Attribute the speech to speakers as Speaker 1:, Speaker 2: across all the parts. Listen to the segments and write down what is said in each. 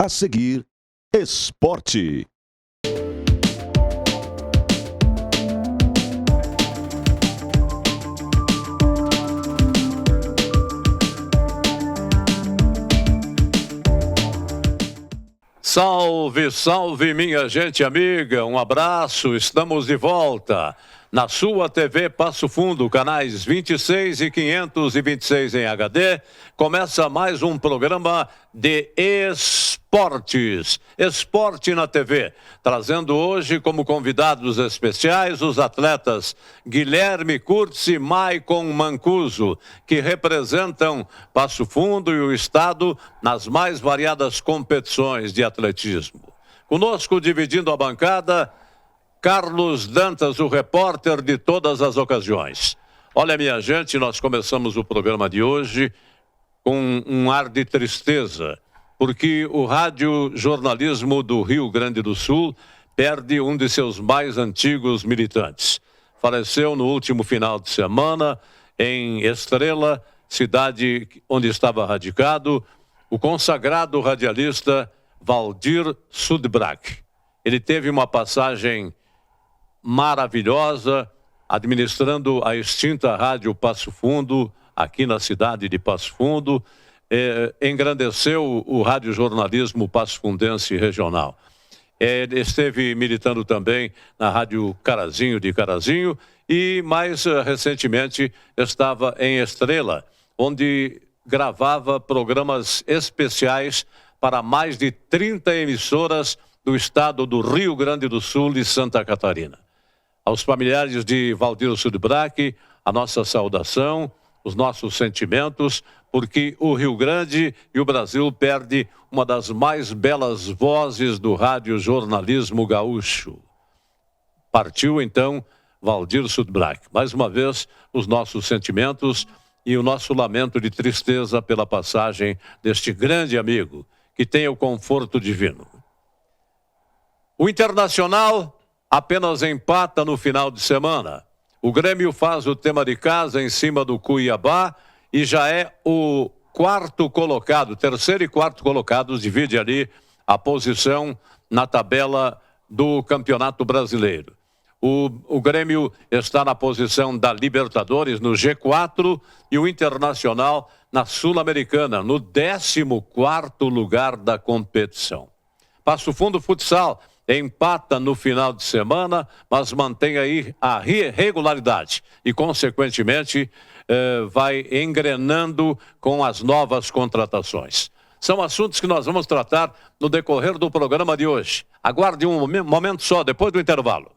Speaker 1: A seguir, esporte.
Speaker 2: Salve, salve, minha gente amiga, um abraço, estamos de volta na sua TV Passo Fundo, canais 26 e 526 em HD. Começa mais um programa de esportes, Esporte na TV, trazendo hoje como convidados especiais os atletas Guilherme Curtis e Maicon Mancuso, que representam Passo Fundo e o estado nas mais variadas competições de atletismo. Conosco, dividindo a bancada, Carlos Dantas, o repórter de todas as ocasiões. Olha, minha gente, nós começamos o programa de hoje com um ar de tristeza, porque o rádio jornalismo do Rio Grande do Sul perde um de seus mais antigos militantes. Faleceu no último final de semana em Estrela, cidade onde estava radicado, o consagrado radialista Valdir Sudbrack. Ele teve uma passagem maravilhosa, administrando a extinta Rádio Passo Fundo, aqui na cidade de Passo Fundo, engrandeceu o radiojornalismo passofundense regional. Ele esteve militando também na Rádio Carazinho de Carazinho e, mais recentemente, estava em Estrela, onde gravava programas especiais para mais de 30 emissoras do estado do Rio Grande do Sul e Santa Catarina. Aos familiares de Valdir Sudbrack, a nossa saudação, os nossos sentimentos, porque o Rio Grande e o Brasil perdem uma das mais belas vozes do radiojornalismo gaúcho. Partiu, então, Valdir Sudbrack. Mais uma vez, os nossos sentimentos e o nosso lamento de tristeza pela passagem deste grande amigo, que tenha o conforto divino. O Internacional apenas empata no final de semana. O Grêmio faz o tema de casa em cima do Cuiabá e já é o quarto colocado, terceiro e quarto colocados, divide ali a posição na tabela do Campeonato Brasileiro. O Grêmio está na posição da Libertadores, no G4, e o Internacional na Sul-Americana, no 14º lugar da competição. Passo Fundo Futsal empata no final de semana, mas mantém aí a regularidade e, consequentemente, vai engrenando com as novas contratações. São assuntos que nós vamos tratar no decorrer do programa de hoje. Aguarde um momento só, depois do intervalo.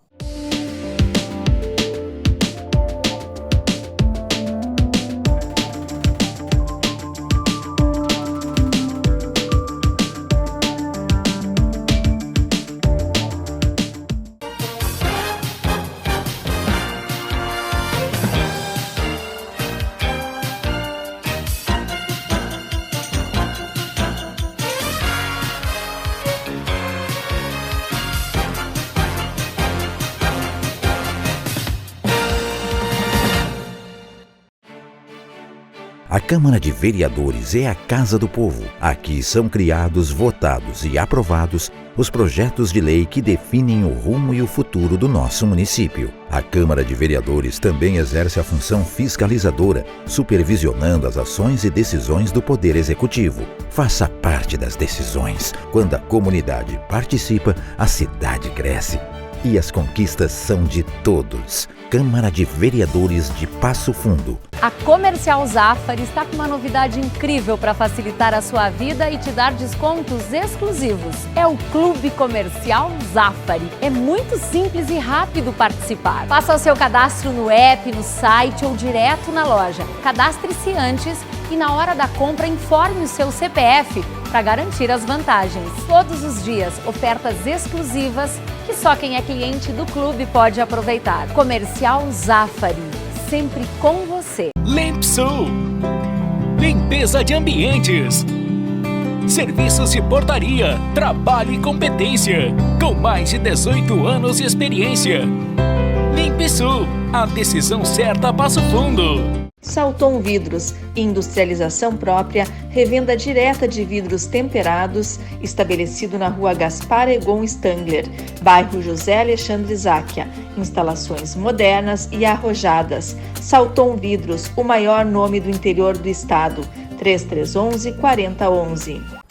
Speaker 3: A Câmara de Vereadores é a Casa do Povo. Aqui são criados, votados e aprovados os projetos de lei que definem o rumo e o futuro do nosso município. A Câmara de Vereadores também exerce a função fiscalizadora, supervisionando as ações e decisões do Poder Executivo. Faça parte das decisões. Quando a comunidade participa, a cidade cresce. E as conquistas são de todos. Câmara de Vereadores de Passo Fundo.
Speaker 4: A Comercial Zafari está com uma novidade incrível para facilitar a sua vida e te dar descontos exclusivos. É o Clube Comercial Zafari. É muito simples e rápido participar. Faça o seu cadastro no app, no site ou direto na loja. Cadastre-se antes e na hora da compra informe o seu CPF para garantir as vantagens. Todos os dias, ofertas exclusivas que só quem é cliente do clube pode aproveitar. Comercial Zafari, sempre com você.
Speaker 5: Lempsul, limpeza de ambientes, serviços de portaria, trabalho e competência, com mais de 18 anos de experiência. Lempsul, a decisão certa a Passo Fundo.
Speaker 6: Salton Vidros, industrialização própria, revenda direta de vidros temperados, estabelecido na rua Gaspar Egon Stangler, bairro José Alexandre Záquia. Instalações modernas e arrojadas. Salton Vidros, o maior nome do interior do estado. 3311-4011.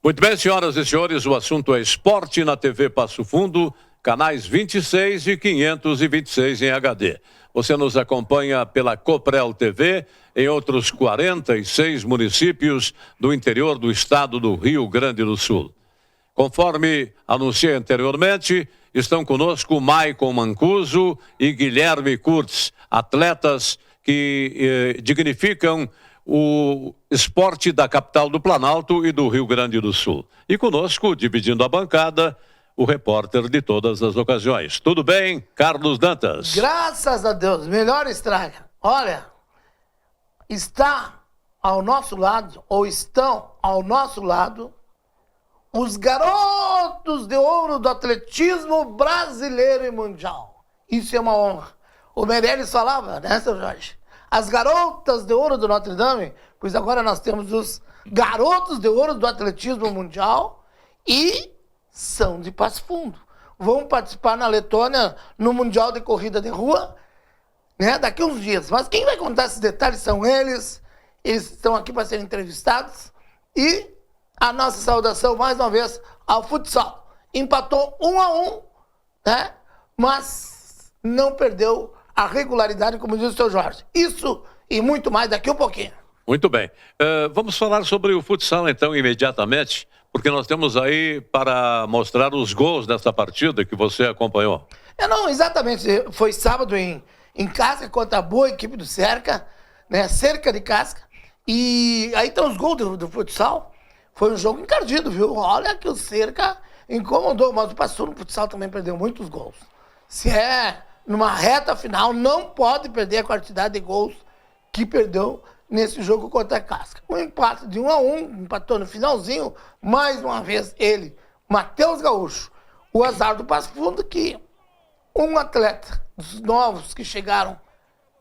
Speaker 2: Muito bem, senhoras e senhores, o assunto é esporte na TV Passo Fundo, canais 26 e 526 em HD. Você nos acompanha pela Coprel TV em outros 46 municípios do interior do estado do Rio Grande do Sul. Conforme anunciei anteriormente, estão conosco Maicon Mancuso e Guilherme Kurtz, atletas que dignificam o esporte da capital do Planalto e do Rio Grande do Sul. E conosco, dividindo a bancada, o repórter de todas as ocasiões. Tudo bem, Carlos Dantas?
Speaker 7: Graças a Deus, melhor estraga. Olha, está ao nosso lado, ou estão ao nosso lado, os garotos de ouro do atletismo brasileiro e mundial. Isso é uma honra. O Meirelles falava, né, seu Jorge? As garotas de ouro do Notre Dame, pois agora nós temos os garotos de ouro do atletismo mundial e são de Passo Fundo. Vão participar na Letônia no Mundial de Corrida de Rua, né, daqui a uns dias. Mas quem vai contar esses detalhes são eles. Eles estão aqui para serem entrevistados. E a nossa saudação, mais uma vez, ao futsal. Empatou 1-1, né, mas não perdeu a regularidade, como diz o seu Jorge. Isso e muito mais daqui a pouquinho.
Speaker 2: Muito bem. Vamos falar sobre o futsal, então, imediatamente, porque nós temos aí para mostrar os gols dessa partida que você acompanhou.
Speaker 7: Não, exatamente. Foi sábado em Casca contra a boa equipe do Cerca, né? Cerca de Casca. E aí estão os gols do futsal. Foi um jogo encardido, viu? Olha que o Cerca incomodou, mas o Passo no futsal também perdeu muitos gols. Se é numa reta final, não pode perder a quantidade de gols que perdeu nesse jogo contra a Casca. Um empate de 1-1, empatou no finalzinho, mais uma vez ele, Matheus Gaúcho. O azar do Passo Fundo que um atleta dos novos que chegaram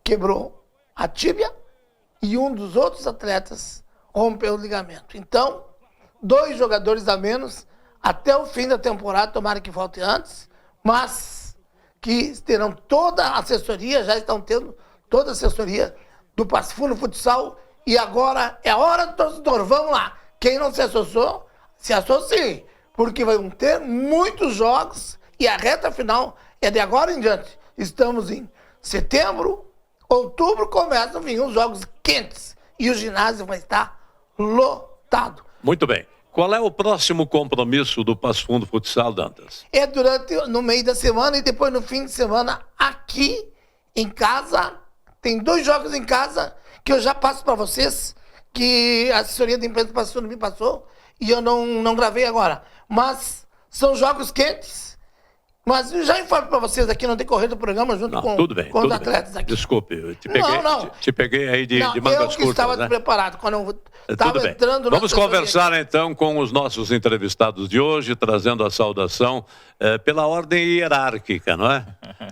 Speaker 7: quebrou a tíbia e um dos outros atletas rompeu o ligamento. Então, 2 jogadores a menos até o fim da temporada, tomara que volte antes, mas que terão toda a assessoria, já estão tendo toda a assessoria do Passo Fundo Futsal. E agora é a hora do torcedor. Vamos lá. Quem não se associou, se associe. Porque vão ter muitos jogos e a reta final é de agora em diante. Estamos em setembro, outubro, começam a vir os jogos quentes. E o ginásio vai estar lotado.
Speaker 2: Muito bem. Qual é o próximo compromisso do Passo Fundo Futsal, Dantas?
Speaker 7: É no meio da semana e depois no fim de semana aqui em casa. Tem 2 jogos em casa que eu já passo para vocês, que a assessoria da imprensa do Passo Fundo me passou e eu não gravei agora. Mas são jogos quentes. Mas eu já informo para vocês aqui no decorrer do programa junto com os atletas aqui.
Speaker 2: Desculpe, eu te peguei aí de mangas curtas.
Speaker 7: Eu que estava preparado quando eu estava entrando na
Speaker 2: Vamos conversar então com os nossos entrevistados de hoje, trazendo a saudação pela ordem hierárquica, não é?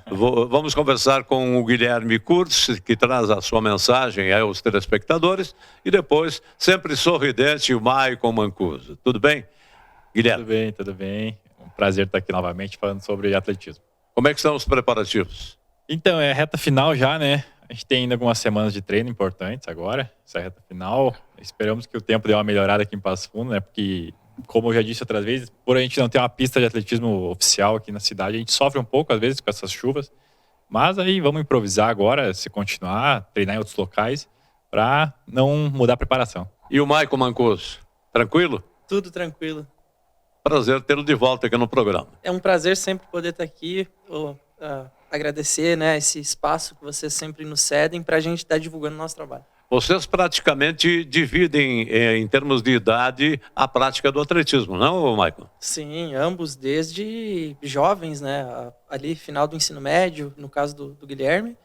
Speaker 2: Vamos conversar com o Guilherme Kurtz, que traz a sua mensagem aos telespectadores, e depois, sempre sorridente, o Maicon Mancuso. Tudo bem, Guilherme?
Speaker 8: Tudo bem. Um prazer estar aqui novamente falando sobre atletismo.
Speaker 2: Como é que estão os preparativos?
Speaker 8: Então, é a reta final já, né? A gente tem ainda algumas semanas de treino importantes agora, essa reta final. Esperamos que o tempo dê uma melhorada aqui em Passo Fundo, né? Porque, como eu já disse outras vezes, por a gente não ter uma pista de atletismo oficial aqui na cidade, a gente sofre um pouco, às vezes, com essas chuvas. Mas aí vamos improvisar agora, se continuar, treinar em outros locais, para não mudar a preparação.
Speaker 2: E o Maicon Mancuso, tranquilo?
Speaker 9: Tudo tranquilo.
Speaker 2: Prazer tê-lo de volta aqui no programa.
Speaker 9: É um prazer sempre poder estar aqui. Agradecer, né, esse espaço que vocês sempre nos cedem para a gente estar divulgando o nosso trabalho.
Speaker 2: Vocês praticamente dividem, em termos de idade, a prática do atletismo, não, Michael?
Speaker 9: Sim, ambos desde jovens, né? Ali, final do ensino médio, no caso do Guilherme.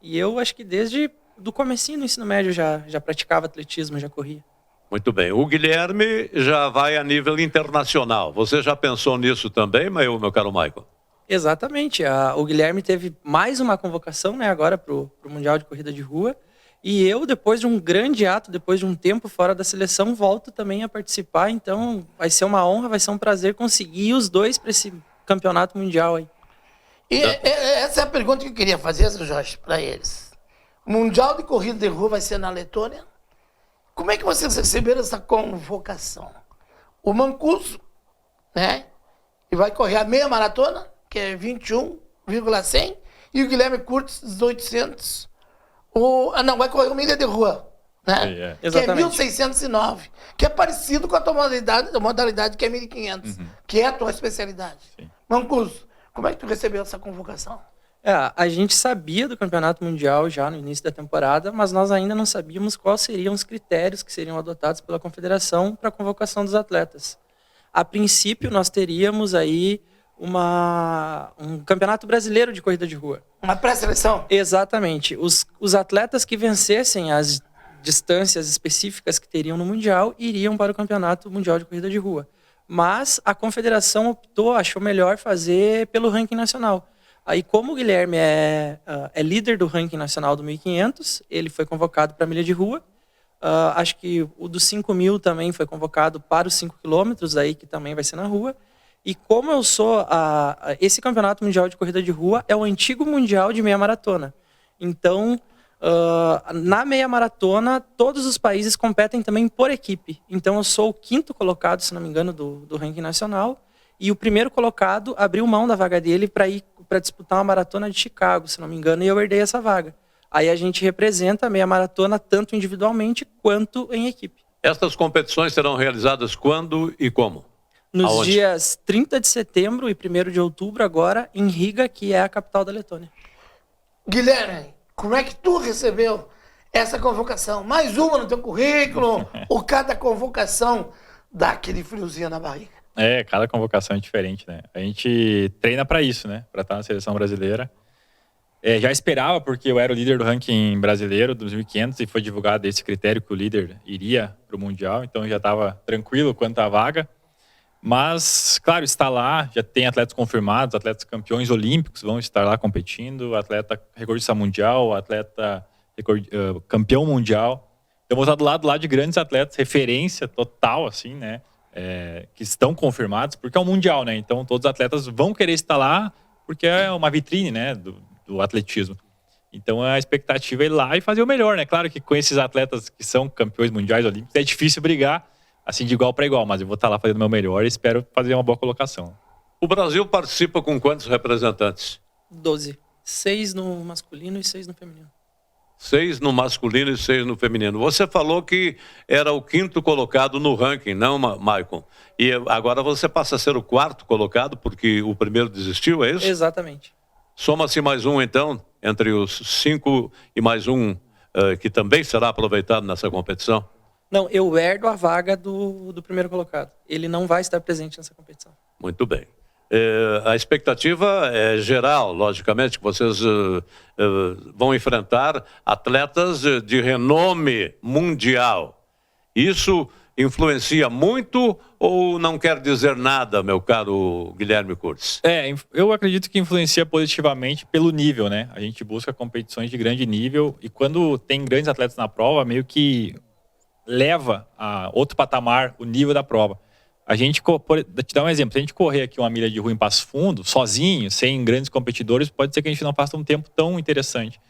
Speaker 9: E eu acho que desde do comecinho do ensino médio já praticava atletismo, já corria.
Speaker 2: Muito bem. O Guilherme já vai a nível internacional. Você já pensou nisso também, meu caro Michael?
Speaker 9: Exatamente. O Guilherme teve mais uma convocação, né, agora para o Mundial de Corrida de Rua. E eu, depois de um grande ato, depois de um tempo fora da seleção, volto também a participar. Então, vai ser uma honra, vai ser um prazer conseguir os dois para esse campeonato mundial aí.
Speaker 7: E essa é a pergunta que eu queria fazer, Jorge, para eles. O Mundial de Corrida de Rua vai ser na Letônia. Como é que vocês receberam essa convocação? O Mancuso, né? E vai correr a meia maratona, que é 21,100, e o Guilherme Curtis, 800. Não, vai correr uma milha de rua, né? Que é 1.609, que é parecido com a tua modalidade que é 1.500, que é a tua especialidade. Sim. Mancuso, como é que tu recebeu essa convocação?
Speaker 9: A gente sabia do campeonato mundial já no início da temporada, mas nós ainda não sabíamos quais seriam os critérios que seriam adotados pela confederação para a convocação dos atletas. A princípio, nós teríamos aí um campeonato brasileiro de corrida de rua.
Speaker 7: Uma pré-seleção?
Speaker 9: Exatamente. Os atletas que vencessem as distâncias específicas que teriam no Mundial iriam para o campeonato mundial de corrida de rua. Mas a confederação achou melhor fazer pelo ranking nacional. Aí, como o Guilherme é líder do ranking nacional do 1.500, ele foi convocado para a milha de rua. Acho que o dos 5.000 também foi convocado para os 5 quilômetros, aí que também vai ser na rua. E como eu sou... esse campeonato mundial de corrida de rua é o antigo mundial de meia maratona. Então, na meia maratona, todos os países competem também por equipe. Então, eu sou o 5º colocado, se não me engano, do ranking nacional. E o primeiro colocado abriu mão da vaga dele para disputar uma maratona de Chicago, se não me engano, e eu herdei essa vaga. Aí a gente representa a meia maratona tanto individualmente quanto em equipe.
Speaker 2: Estas competições serão realizadas quando e como?
Speaker 9: Nos dias 30 de setembro e 1º de outubro, agora, em Riga, que é a capital da Letônia.
Speaker 7: Guilherme, como é que tu recebeu essa convocação? Mais uma no teu currículo? Ou cada convocação dá aquele friozinho na barriga?
Speaker 8: Cada convocação é diferente, né? A gente treina para isso, né? Para estar na seleção brasileira. Já esperava, porque eu era o líder do ranking brasileiro do 2.500 e foi divulgado esse critério que o líder iria para o Mundial, então já estava tranquilo quanto à vaga. Mas, claro, está lá, já tem atletas confirmados, atletas campeões olímpicos vão estar lá competindo, atleta recordista mundial, atleta campeão mundial. Então, vou estar do lado de grandes atletas, referência total, assim, né? Que estão confirmados, porque é um mundial, né? Então, todos os atletas vão querer estar lá, porque é uma vitrine, né? Do atletismo. Então, a expectativa é ir lá e fazer o melhor, né? Claro que com esses atletas que são campeões mundiais olímpicos, é difícil brigar, assim, de igual para igual, mas eu vou estar lá fazendo o meu melhor e espero fazer uma boa colocação.
Speaker 2: O Brasil participa com quantos representantes?
Speaker 9: 12. 6 no masculino e 6 no feminino.
Speaker 2: 6 no masculino e 6 no feminino. Você falou que era o 5º colocado no ranking, não, Maicon? E agora você passa a ser o 4º colocado, porque o primeiro desistiu, é isso?
Speaker 9: Exatamente.
Speaker 2: Soma-se mais um, então, entre os 5 e mais um, que também será aproveitado nessa competição?
Speaker 9: Não, eu herdo a vaga do primeiro colocado. Ele não vai estar presente nessa competição.
Speaker 2: Muito bem. A expectativa é geral, logicamente, que vocês vão enfrentar atletas de renome mundial. Isso influencia muito ou não quer dizer nada, meu caro Guilherme Curtis?
Speaker 8: Eu acredito que influencia positivamente pelo nível, né? A gente busca competições de grande nível e quando tem grandes atletas na prova, meio que leva a outro patamar o nível da prova. A gente, te dar um exemplo, se a gente correr aqui uma milha de rua em Passo Fundo, sozinho, sem grandes competidores, pode ser que a gente não faça um tempo tão interessante.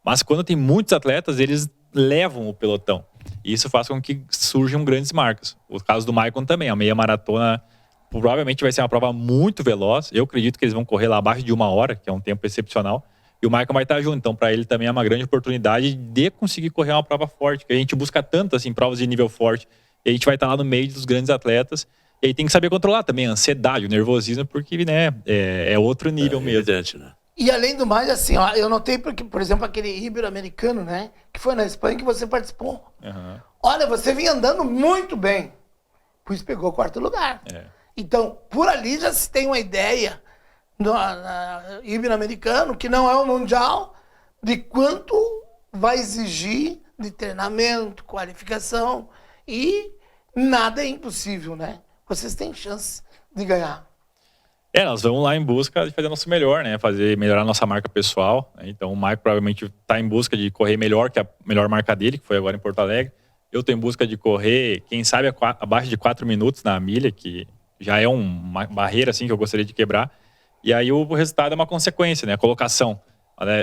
Speaker 8: Mas quando tem muitos atletas, eles levam o pelotão. E isso faz com que surjam grandes marcas. O caso do Maicon também, a meia maratona provavelmente vai ser uma prova muito veloz. Eu acredito que eles vão correr lá abaixo de 1 hora, que é um tempo excepcional. E o Maicon vai estar junto. Então, para ele também é uma grande oportunidade de conseguir correr uma prova forte. Que a gente busca tanto, assim, provas de nível forte. E a gente vai estar lá no meio dos grandes atletas. E aí tem que saber controlar também a ansiedade, o nervosismo, porque, né, é outro nível mesmo.
Speaker 2: Evidente, né?
Speaker 7: E além do mais, assim, ó, eu notei porque, por exemplo, aquele Ibero-Americano, né? Que foi na Espanha que você participou.
Speaker 8: Uhum.
Speaker 7: Olha, você vinha andando muito bem. Pois pegou o 4º lugar. Então, por ali já se tem uma ideia no Ibero-Americano, que não é um mundial, de quanto vai exigir de treinamento, qualificação, e nada é impossível, né? Vocês têm chance de ganhar.
Speaker 8: Nós vamos lá em busca de fazer o nosso melhor, né? Melhorar a nossa marca pessoal, né? Então o Mike provavelmente está em busca de correr melhor que a melhor marca dele, que foi agora em Porto Alegre. Eu estou em busca de correr, quem sabe, abaixo de 4 minutos na milha, que já é uma barreira assim que eu gostaria de quebrar. E aí o resultado é uma consequência, né? A colocação.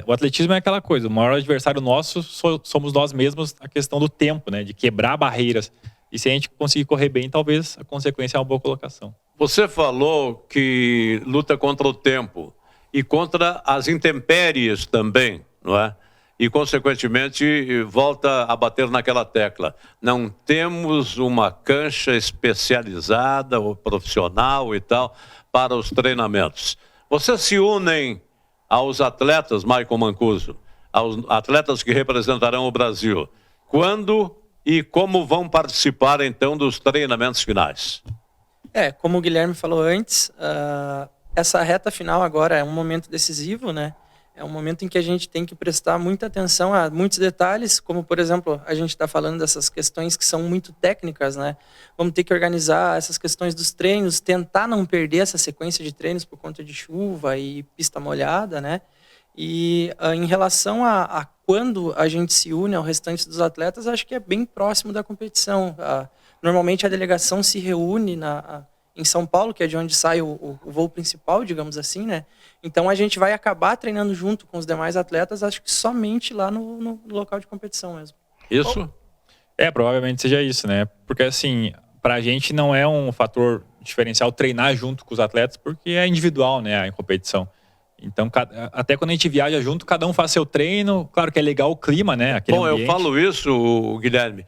Speaker 8: O atletismo é aquela coisa, o maior adversário nosso somos nós mesmos, a questão do tempo, né? De quebrar barreiras. E se a gente conseguir correr bem, talvez a consequência é uma boa colocação.
Speaker 2: Você falou que luta contra o tempo e contra as intempéries também, não é? E, consequentemente, volta a bater naquela tecla. Não temos uma cancha especializada ou profissional e tal para os treinamentos. Vocês se unem aos atletas, Michael Mancuso, aos atletas que representarão o Brasil. Quando e como vão participar, então, dos treinamentos finais?
Speaker 9: Como o Guilherme falou antes, essa reta final agora é um momento decisivo, né? É um momento em que a gente tem que prestar muita atenção a muitos detalhes, como, por exemplo, a gente está falando dessas questões que são muito técnicas, né? Vamos ter que organizar essas questões dos treinos, tentar não perder essa sequência de treinos por conta de chuva e pista molhada, né? E em relação a quando a gente se une ao restante dos atletas, acho que é bem próximo da competição. Normalmente a delegação se reúne em São Paulo, que é de onde sai o voo principal, digamos assim, né? Então a gente vai acabar treinando junto com os demais atletas, acho que somente lá no local de competição mesmo.
Speaker 2: Isso?
Speaker 8: Provavelmente seja isso, né? Porque assim, pra gente não é um fator diferencial treinar junto com os atletas, porque é individual, né, a competição. Então, até quando a gente viaja junto, cada um faz seu treino. Claro que é legal o clima, né? Aquele ambiente.
Speaker 2: Eu falo isso, Guilherme,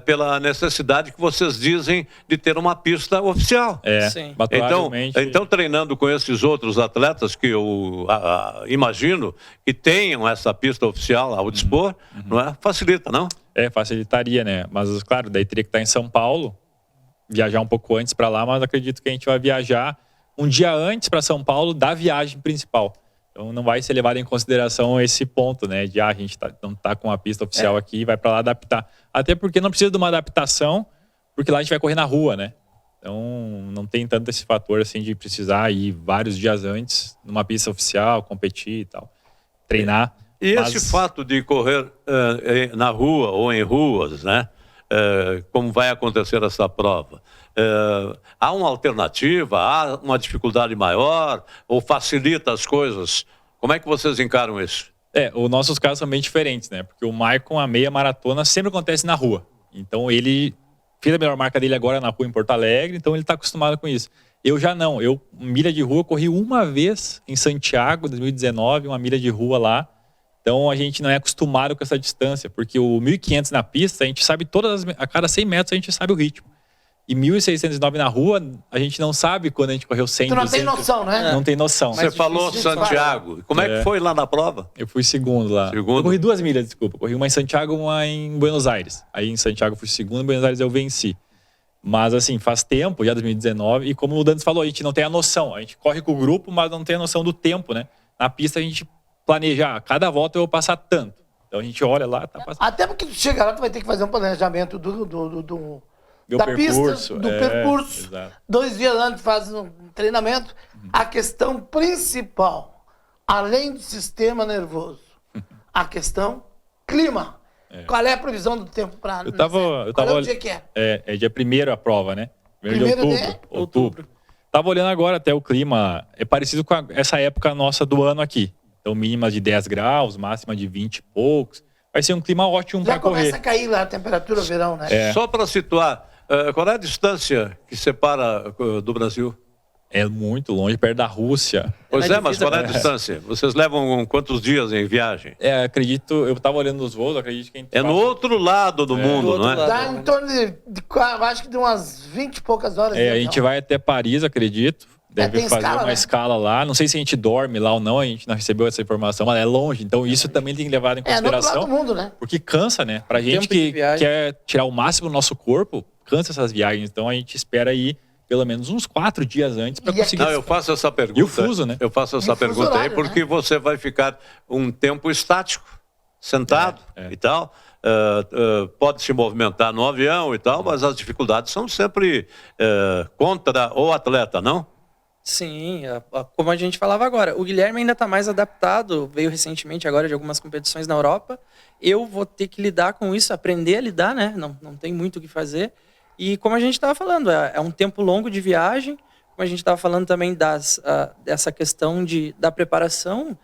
Speaker 2: pela necessidade que vocês dizem de ter uma pista oficial.
Speaker 9: Sim.
Speaker 2: Então, treinando com esses outros atletas que eu imagino que tenham essa pista oficial ao dispor, não é? Facilita, não?
Speaker 8: Facilitaria, né? Mas, claro, daí teria que estar em São Paulo, viajar um pouco antes para lá, mas acredito que a gente vai viajar um dia antes para São Paulo da viagem principal. Então não vai ser levado em consideração esse ponto, né? De a gente não está com a pista oficial aqui e vai para lá adaptar. Até porque não precisa de uma adaptação, porque lá a gente vai correr na rua, né? Então não tem tanto esse fator assim de precisar ir vários dias antes numa pista oficial, competir e tal. Treinar.
Speaker 2: E esse fato de correr na rua ou em ruas, né? Como vai acontecer essa prova? Há uma alternativa? Há uma dificuldade maior? Ou facilita as coisas? Como é que vocês encaram isso?
Speaker 8: Os nossos casos são bem diferentes, né? Porque o Maicon, a meia maratona, sempre acontece na rua. Então ele fez a melhor marca dele agora na rua em Porto Alegre, então ele está acostumado com isso. Eu já não. Milha de rua, corri uma vez em Santiago, 2019, uma milha de rua lá. Então a gente não é acostumado com essa distância, porque o 1.500 na pista, a gente sabe a cada 100 metros a gente sabe o ritmo. E 1.609 na rua, a gente não sabe quando a gente correu 100,
Speaker 7: Tu não
Speaker 8: 200.
Speaker 7: tem noção, né?
Speaker 8: Não tem noção.
Speaker 2: Você falou Santiago. Como é que foi lá na prova?
Speaker 8: Eu fui segundo lá. Eu corri 2 milhas, desculpa. Corri uma em Santiago e uma em Buenos Aires. Aí em Santiago eu fui segundo, em Buenos Aires eu venci. Mas assim, faz tempo, já 2019, e como o Dantas falou, a gente não tem a noção. A gente corre com o grupo, mas não tem a noção do tempo, né? Na pista a gente planeja, cada volta eu vou passar tanto. Então a gente olha lá, tá passando.
Speaker 7: Até porque tu chega lá, tu vai ter que fazer um planejamento da
Speaker 8: percurso,
Speaker 7: pista, do percurso.
Speaker 8: Exato.
Speaker 7: 2 dias antes faz um treinamento. A questão principal, além do sistema nervoso, a questão clima. Qual é a previsão do tempo para... Qual é o dia que é?
Speaker 8: É dia 1º a prova, né? 1º de outubro. Tava olhando agora até o clima, é parecido com essa época nossa do ano aqui. Então mínima de 10 graus, máxima de 20 e poucos. Vai ser um clima ótimo para correr.
Speaker 7: Já começa a cair lá a temperatura verão, né?
Speaker 2: Só para situar, qual é a distância que separa do Brasil?
Speaker 8: É muito longe, perto da Rússia.
Speaker 2: Pois mas qual é a distância? Vocês levam quantos dias em viagem?
Speaker 8: Acredito, eu estava olhando os voos, acredito que a gente
Speaker 2: no outro lado do mundo, não é?
Speaker 7: Dá em torno de acho que de umas 20 e poucas horas.
Speaker 8: A gente vai até Paris, acredito. Deve
Speaker 7: tem
Speaker 8: fazer
Speaker 7: escala,
Speaker 8: uma
Speaker 7: né?
Speaker 8: escala lá. Não sei se a gente dorme lá ou não, a gente não recebeu essa informação, mas é longe. Então isso também tem que levar em
Speaker 7: no outro
Speaker 8: consideração.
Speaker 7: lado do mundo, né?
Speaker 8: Porque cansa, né? Pra gente
Speaker 9: Tempo de
Speaker 8: que
Speaker 9: viagem.
Speaker 8: quer tirar o máximo do nosso corpo, cansa essas viagens. Então a gente espera ir pelo menos uns 4 dias antes para
Speaker 7: E
Speaker 8: conseguir.
Speaker 2: Não, eu faço essa pergunta.
Speaker 8: E o fuso, né?
Speaker 2: Eu faço
Speaker 7: E
Speaker 2: essa
Speaker 7: o fuso
Speaker 2: pergunta aí
Speaker 7: horário,
Speaker 2: porque
Speaker 7: né?
Speaker 2: você vai ficar um tempo estático, sentado e tal. Pode se movimentar no avião e tal, mas as dificuldades são sempre contra o atleta, não?
Speaker 9: Sim, como a gente falava agora, o Guilherme ainda está mais adaptado, veio recentemente agora de algumas competições na Europa. Eu vou ter que lidar com isso, aprender a lidar, né? Não tem muito o que fazer. E como a gente estava falando, é um tempo longo de viagem, como a gente estava falando também dessa questão da preparação.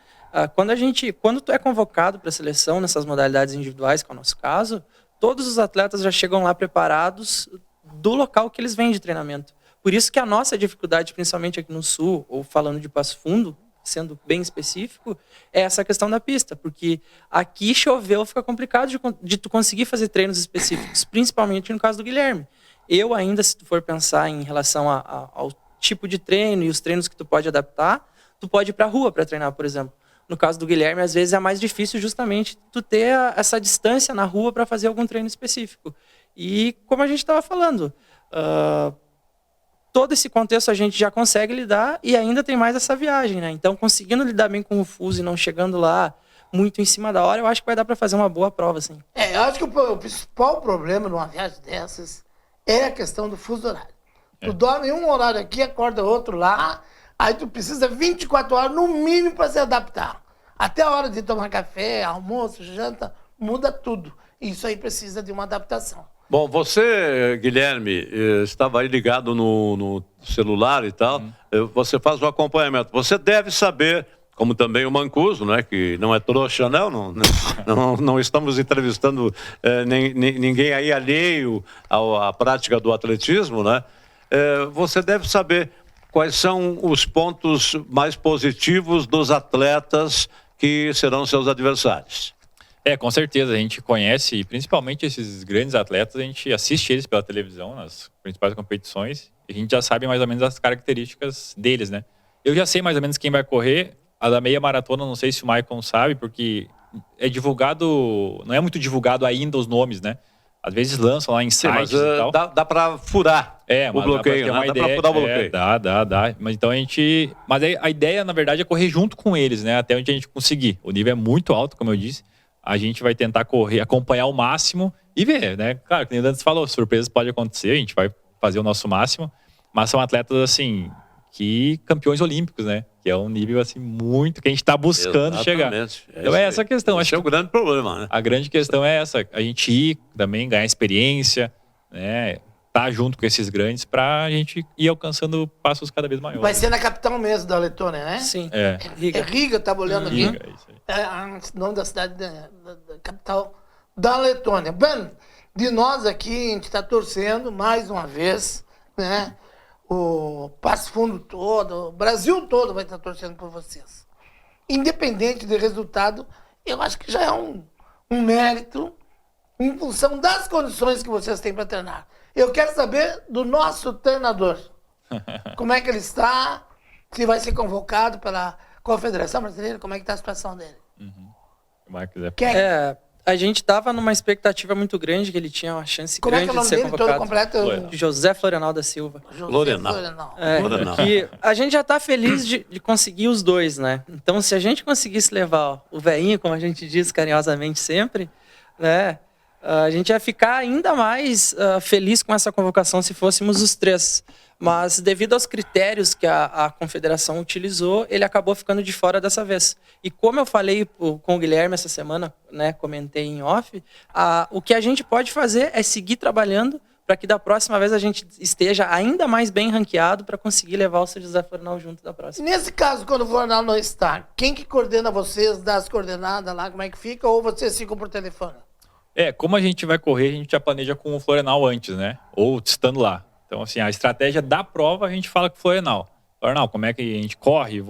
Speaker 9: Quando tu é convocado para a seleção nessas modalidades individuais, que é o nosso caso, todos os atletas já chegam lá preparados do local que eles vêm de treinamento. Por isso que a nossa dificuldade, principalmente aqui no Sul, ou falando de Passo Fundo, sendo bem específico, é essa questão da pista. Porque aqui choveu, fica complicado de tu conseguir fazer treinos específicos, principalmente no caso do Guilherme. Eu ainda, se tu for pensar em relação ao tipo de treino e os treinos que tu pode adaptar, tu pode ir para a rua para treinar, por exemplo. No caso do Guilherme, às vezes é mais difícil justamente tu ter essa distância na rua para fazer algum treino específico. E como a gente estava falando, todo esse contexto a gente já consegue lidar e ainda tem mais essa viagem, né? Então, conseguindo lidar bem com o fuso e não chegando lá muito em cima da hora, eu acho que vai dar para fazer uma boa prova, assim.
Speaker 7: Eu acho que o principal problema numa viagem dessas é a questão do fuso horário. Tu dorme um horário aqui, acorda outro lá, aí tu precisa 24 horas no mínimo para se adaptar. Até a hora de tomar café, almoço, janta, muda tudo. Isso aí precisa de uma adaptação.
Speaker 2: Bom, você, Guilherme, estava aí ligado no celular e tal, você faz o acompanhamento. Você deve saber, como também o Mancuso, né, que não é trouxa, não estamos entrevistando ninguém aí alheio à prática do atletismo, né? Você deve saber quais são os pontos mais positivos dos atletas que serão seus adversários.
Speaker 8: Com certeza, a gente conhece, principalmente esses grandes atletas, a gente assiste eles pela televisão, nas principais competições, e a gente já sabe mais ou menos as características deles, né? Eu já sei mais ou menos quem vai correr, a da meia maratona, não sei se o Maicon sabe, porque é divulgado, não é muito divulgado ainda os nomes, né? Às vezes lançam lá em sites e tal.
Speaker 2: Dá para furar o bloqueio, né? Dá para furar o bloqueio.
Speaker 8: Dá. Mas então mas a ideia, na verdade, é correr junto com eles, né? Até onde a gente conseguir. O nível é muito alto, como eu disse. A gente vai tentar correr, acompanhar o máximo e ver, né? Claro, que nem o Dantas falou, surpresas podem acontecer, a gente vai fazer o nosso máximo, mas são atletas, assim, que campeões olímpicos, né? Que é um nível, assim, muito que a gente está buscando chegar. Então é essa a questão.
Speaker 2: Esse é o grande problema, né?
Speaker 8: A grande questão é essa, a gente ir também, ganhar experiência, né? Tá junto com esses grandes pra gente ir alcançando passos cada vez maiores.
Speaker 7: Vai ser na capital mesmo da Letônia, né?
Speaker 9: Sim.
Speaker 7: Riga, eu tava olhando aqui.
Speaker 8: Riga, isso aí.
Speaker 7: O nome da cidade da capital da Letônia. Bem, de nós aqui, a gente está torcendo mais uma vez, né? O Passo Fundo todo, o Brasil todo vai estar torcendo por vocês. Independente do resultado, eu acho que já é um mérito em função das condições que vocês têm para treinar. Eu quero saber do nosso treinador. Como é que ele está? Se vai ser convocado pela Confederação Brasileira? Como é que está a situação dele?
Speaker 9: A gente estava numa expectativa muito grande que ele tinha uma chance
Speaker 7: Como
Speaker 9: grande
Speaker 7: é que é o
Speaker 9: de
Speaker 7: nome
Speaker 9: ser
Speaker 7: dele todo
Speaker 9: convocado.
Speaker 7: completo?
Speaker 9: José Florenal da Silva.
Speaker 2: Florenal.
Speaker 9: Que a gente já está feliz de conseguir os dois, né? Então, se a gente conseguisse levar o velhinho, como a gente diz carinhosamente sempre, né? A gente ia ficar ainda mais feliz com essa convocação se fôssemos os três. Mas, devido aos critérios que a confederação utilizou, ele acabou ficando de fora dessa vez. E como eu falei com o Guilherme essa semana, né, comentei em off, o que a gente pode fazer é seguir trabalhando para que da próxima vez a gente esteja ainda mais bem ranqueado para conseguir levar o seu José Florenal junto da próxima.
Speaker 7: Nesse caso, quando o Florenal não está, quem que coordena vocês, dá as coordenadas lá, como é que fica, ou vocês ficam por telefone?
Speaker 8: Como a gente vai correr, a gente já planeja com o Florenal antes, né? Ou estando lá. Então, assim, a estratégia da prova a gente fala com o Florenal. Florenal, como é que a gente corre?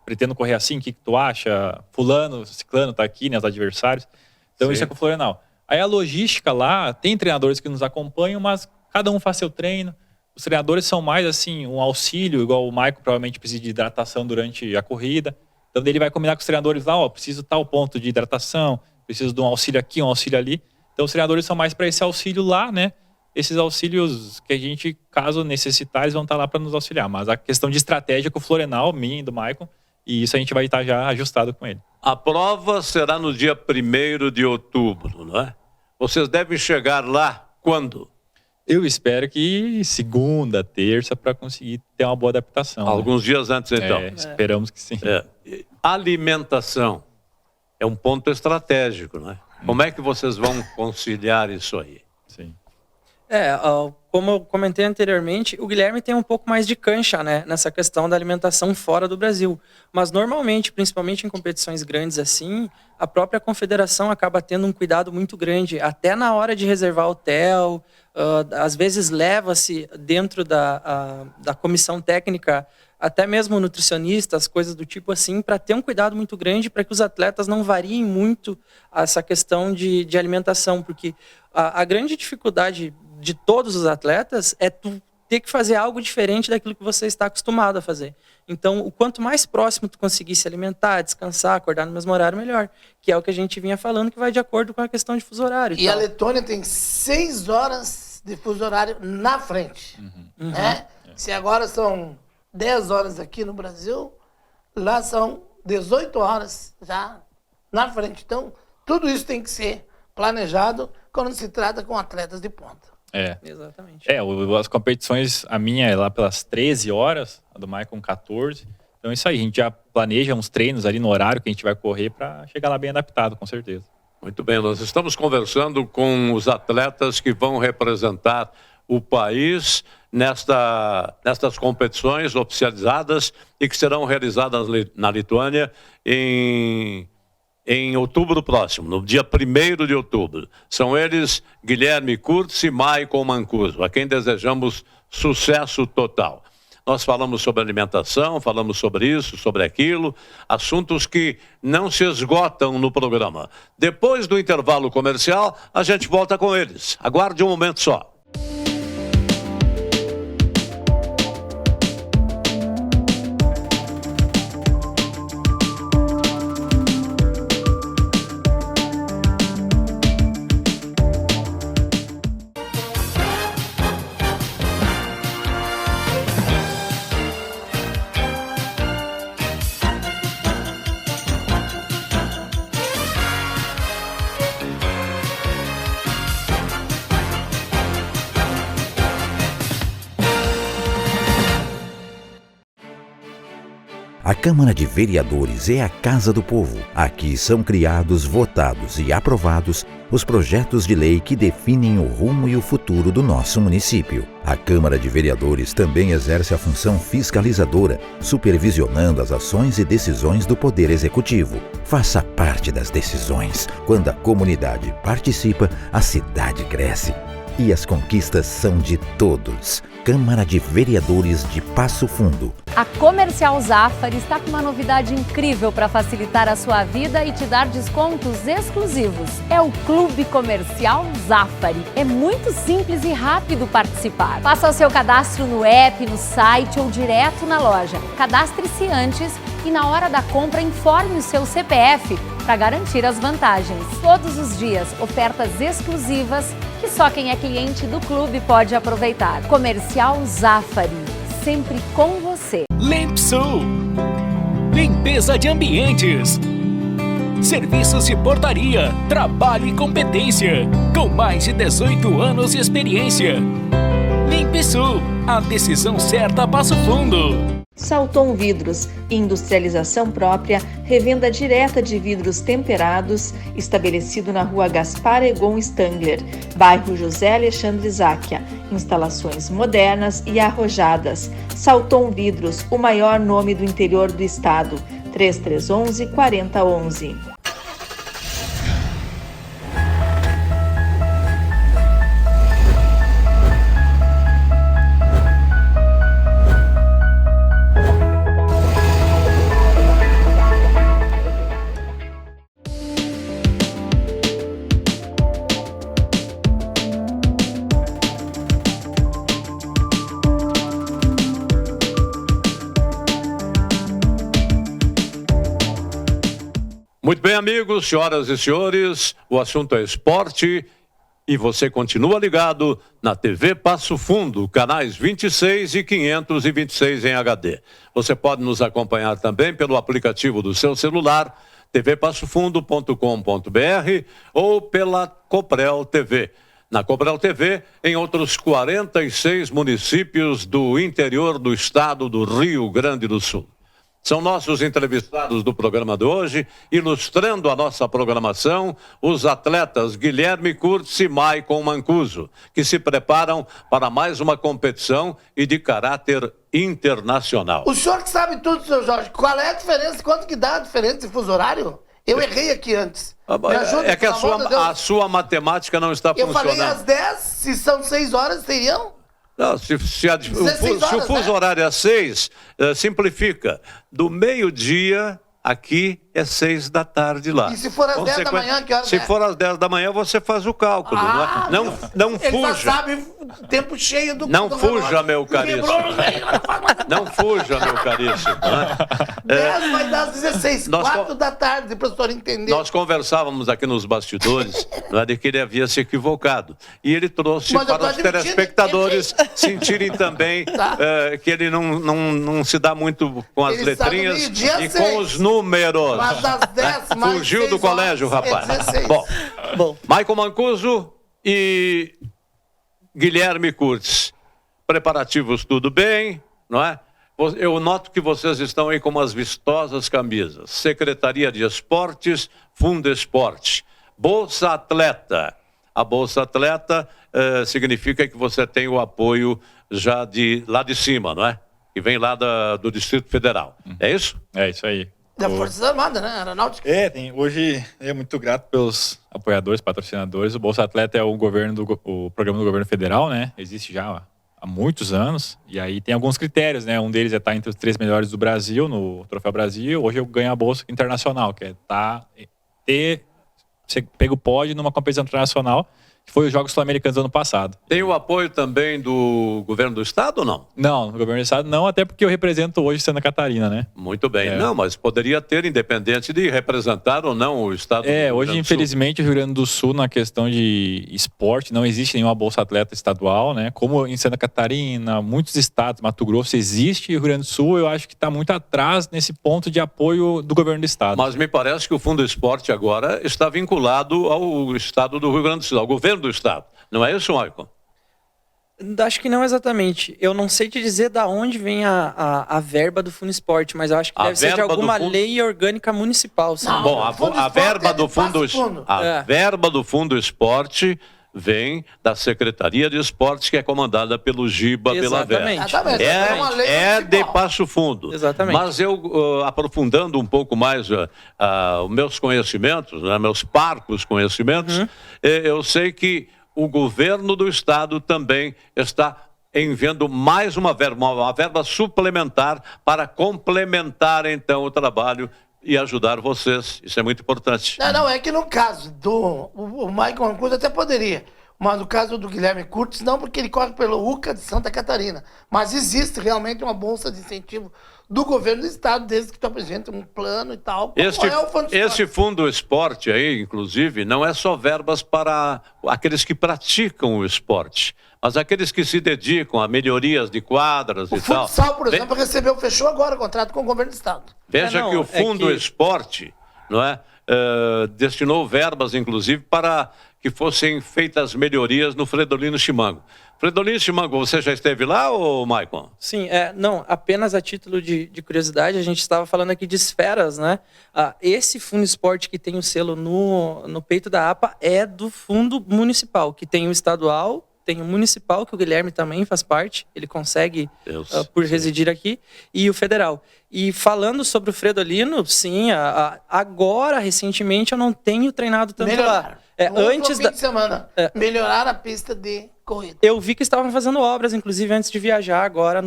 Speaker 8: Pretendo correr assim, o que tu acha? Fulano, ciclano tá aqui, né? Os adversários. Então, Sim. Isso é com o Florenal. Aí a logística lá, tem treinadores que nos acompanham, mas cada um faz seu treino. Os treinadores são mais assim, um auxílio, igual o Maicon provavelmente precisa de hidratação durante a corrida. Então ele vai combinar com os treinadores lá, preciso tal ponto de hidratação, preciso de um auxílio aqui, um auxílio ali. Então os treinadores são mais para esse auxílio lá, né? Esses auxílios que a gente, caso necessitar, eles vão estar lá para nos auxiliar. Mas a questão de estratégia com o Florenal, minha e do Maicon, e isso a gente vai estar já ajustado com ele.
Speaker 2: A prova será no dia 1º de outubro, não é? Vocês devem chegar lá quando?
Speaker 8: Eu espero que segunda, terça, para conseguir ter uma boa adaptação.
Speaker 2: Alguns dias antes, então.
Speaker 8: Esperamos que sim.
Speaker 2: Alimentação é um ponto estratégico, não é? Como é que vocês vão conciliar isso aí?
Speaker 8: Sim.
Speaker 9: Como eu comentei anteriormente, o Guilherme tem um pouco mais de cancha, né, nessa questão da alimentação fora do Brasil. Mas normalmente, principalmente em competições grandes assim, a própria confederação acaba tendo um cuidado muito grande, até na hora de reservar hotel. Às vezes leva-se dentro da comissão técnica até mesmo nutricionistas, coisas do tipo assim, para ter um cuidado muito grande para que os atletas não variem muito essa questão de alimentação, porque a grande dificuldade de todos os atletas é tu ter que fazer algo diferente daquilo que você está acostumado a fazer. Então, o quanto mais próximo tu conseguir se alimentar, descansar, acordar no mesmo horário, melhor. Que é o que a gente vinha falando, que vai de acordo com a questão de fuso horário.
Speaker 7: E a Letônia tem 6 horas de fuso horário na frente. Né? Se agora são 10 horas aqui no Brasil, lá são 18 horas já na frente. Então, tudo isso tem que ser planejado quando se trata com atletas de ponta.
Speaker 9: Exatamente.
Speaker 8: As competições, a minha é lá pelas 13 horas, a do Maicon 14. Então é isso aí, a gente já planeja uns treinos ali no horário que a gente vai correr para chegar lá bem adaptado, com certeza.
Speaker 2: Muito bem, nós estamos conversando com os atletas que vão representar o país nestas competições oficializadas e que serão realizadas na Lituânia em outubro próximo, no dia 1º de outubro. São eles Guilherme Kurtz e Maicon Mancuso, a quem desejamos sucesso total. Nós falamos sobre alimentação, falamos sobre isso, sobre aquilo, assuntos que não se esgotam no programa. Depois do intervalo comercial, a gente volta com eles. Aguarde um momento só.
Speaker 3: A Câmara de Vereadores é a Casa do Povo. Aqui são criados, votados e aprovados os projetos de lei que definem o rumo e o futuro do nosso município. A Câmara de Vereadores também exerce a função fiscalizadora, supervisionando as ações e decisões do Poder Executivo. Faça parte das decisões. Quando a comunidade participa, a cidade cresce. E as conquistas são de todos. Câmara de Vereadores de Passo Fundo.
Speaker 4: A Comercial Zafari está com uma novidade incrível para facilitar a sua vida e te dar descontos exclusivos. É o Clube Comercial Zafari. É muito simples e rápido participar. Faça o seu cadastro no app, no site ou direto na loja. Cadastre-se antes e na hora da compra informe o seu CPF para garantir as vantagens. Todos os dias, ofertas exclusivas que só quem é cliente do clube pode aproveitar. Comercial Zafari, sempre com você.
Speaker 5: Limpsul, limpeza de ambientes, serviços de portaria, trabalho e competência, com mais de 18 anos de experiência. Limpsul, a decisão certa a Passo Fundo.
Speaker 6: Salton Vidros, industrialização própria, revenda direta de vidros temperados, estabelecido na rua Gaspar Egon Stangler, bairro José Alexandre Záquia. Instalações modernas e arrojadas. Salton Vidros, o maior nome do interior do estado. 3311-4011.
Speaker 2: Muito bem, amigos, senhoras e senhores, o assunto é esporte e você continua ligado na TV Passo Fundo, canais 26 e 526 em HD. Você pode nos acompanhar também pelo aplicativo do seu celular, tvpassofundo.com.br ou pela Coprel TV. Na Coprel TV, em outros 46 municípios do interior do estado do Rio Grande do Sul. São nossos entrevistados do programa de hoje, ilustrando a nossa programação, os atletas Guilherme Kurtz e Maicon Mancuso, que se preparam para mais uma competição e de caráter internacional.
Speaker 7: O senhor que sabe tudo, seu Jorge, qual é a diferença? Quanto que dá a diferença de fuso horário? Eu errei aqui antes. Me ajuda,
Speaker 2: é que a sua matemática não está funcionando.
Speaker 7: Eu falei às 10, se são 6 horas, teriam?
Speaker 2: Não, se o fuso horário é 6, simplifica. Do meio-dia, aqui é 6 da tarde lá.
Speaker 7: E se for às 10 da manhã, que horas
Speaker 2: Se for às 10 da manhã, você faz o cálculo. Não fuja.
Speaker 7: Ele já sabe o tempo cheio do...
Speaker 2: Não fuja, meu caríssimo. Não fuja, meu caríssimo.
Speaker 7: 10 vai dar às 16, 4 da tarde, para o senhor entender.
Speaker 2: Nós conversávamos aqui nos bastidores de que ele havia se equivocado. E ele trouxe para os telespectadores sentirem também que ele não se dá muito com as letrinhas e com os números.
Speaker 7: Mas às 10, mais
Speaker 2: fugiu do colégio, rapaz. Bom, Maicon Mancuso e Guilherme Kurtz. Preparativos tudo bem, não é? Eu noto que vocês estão aí com umas vistosas camisas. Secretaria de Esportes, Fundo Esporte. Bolsa Atleta. A Bolsa Atleta significa que você tem o apoio já lá de cima, não é? Que vem lá do Distrito Federal. É isso?
Speaker 8: É isso aí.
Speaker 7: Da Forças Armadas, né? Aeronáutica.
Speaker 8: Hoje é muito grato pelos apoiadores, patrocinadores. O Bolsa Atleta é o programa do governo federal, né? Existe já há muitos anos. E aí tem alguns critérios, né? Um deles é estar entre os 3 melhores do Brasil, no Troféu Brasil. Hoje eu ganho a Bolsa Internacional, que é você pega o pódio numa competição internacional, que foi os Jogos Sul-Americanos do ano passado.
Speaker 2: Tem o apoio também do governo do estado ou não?
Speaker 8: Não, do governo do estado não, até porque eu represento hoje Santa Catarina, né?
Speaker 2: Muito bem. Não, mas poderia ter, independente de representar ou não o estado do Rio Grande do Sul.
Speaker 8: Hoje, infelizmente, o Rio Grande do Sul, na questão de esporte, não existe nenhuma Bolsa Atleta estadual, né? Como em Santa Catarina, muitos estados, Mato Grosso existe, e o Rio Grande do Sul eu acho que está muito atrás nesse ponto de apoio do governo do estado.
Speaker 2: Mas me parece que o Fundo Esporte agora está vinculado ao estado do Rio Grande do Sul, ao governo do estado. Não é isso, Maicon?
Speaker 9: Acho que não exatamente. Eu não sei te dizer da onde vem a verba do Fundo Esporte, mas eu acho que deve ser de alguma lei orgânica municipal.
Speaker 2: Não, bom, a verba do verba do Fundo Esporte vem da Secretaria de Esportes, que é comandada pelo Giba Belaver. É de Passo Fundo.
Speaker 9: Exatamente.
Speaker 2: Mas eu, aprofundando um pouco mais os meus conhecimentos, meus parcos conhecimentos, eu sei que o governo do estado também está enviando mais uma verba suplementar para complementar, então, o trabalho e ajudar vocês. Isso é muito importante.
Speaker 7: Não, é que no caso o Maicon Mancuso até poderia, mas no caso do Guilherme Kurtz, não, porque ele corre pelo UCA de Santa Catarina. Mas existe realmente uma bolsa de incentivo do governo do estado, desde que tu apresenta um plano e tal.
Speaker 2: Esse Fundo Esporte aí, inclusive, não é só verbas para aqueles que praticam o esporte, mas aqueles que se dedicam a melhorias de quadras e tal.
Speaker 7: O futsal, por exemplo, fechou agora o contrato com o governo do estado.
Speaker 2: Veja que o Fundo Esporte, não é, destinou verbas, inclusive, para que fossem feitas melhorias no Fredolino Chimango. Fredolino Chimango, você já esteve lá, ou Maicon?
Speaker 9: Sim, não, apenas a título de curiosidade, a gente estava falando aqui de esferas, né? Esse Fundo Esporte que tem o selo no peito da APA é do Fundo Municipal, que tem o estadual, tem o municipal, que o Guilherme também faz parte, ele consegue por residir aqui, e o federal. E falando sobre o Fredolino, sim, agora, recentemente, eu não tenho treinado tanto lá.
Speaker 7: Antes fim de semana, melhorar a pista de corrida.
Speaker 9: Eu vi que estavam fazendo obras, inclusive, antes de viajar agora.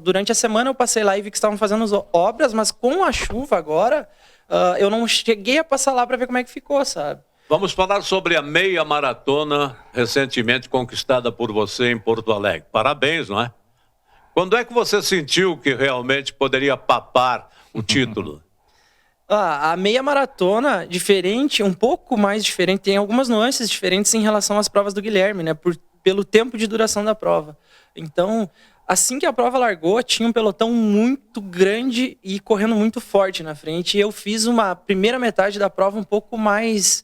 Speaker 9: Durante a semana eu passei lá e vi que estavam fazendo obras, mas com a chuva agora, eu não cheguei a passar lá para ver como é que ficou, sabe?
Speaker 2: Vamos falar sobre a meia maratona recentemente conquistada por você em Porto Alegre. Parabéns, não é? Quando é que você sentiu que realmente poderia papar o título?
Speaker 9: A meia maratona, diferente, um pouco mais diferente, tem algumas nuances diferentes em relação às provas do Guilherme, né? Pelo tempo de duração da prova. Então, assim que a prova largou, tinha um pelotão muito grande e correndo muito forte na frente. E eu fiz uma primeira metade da prova um pouco mais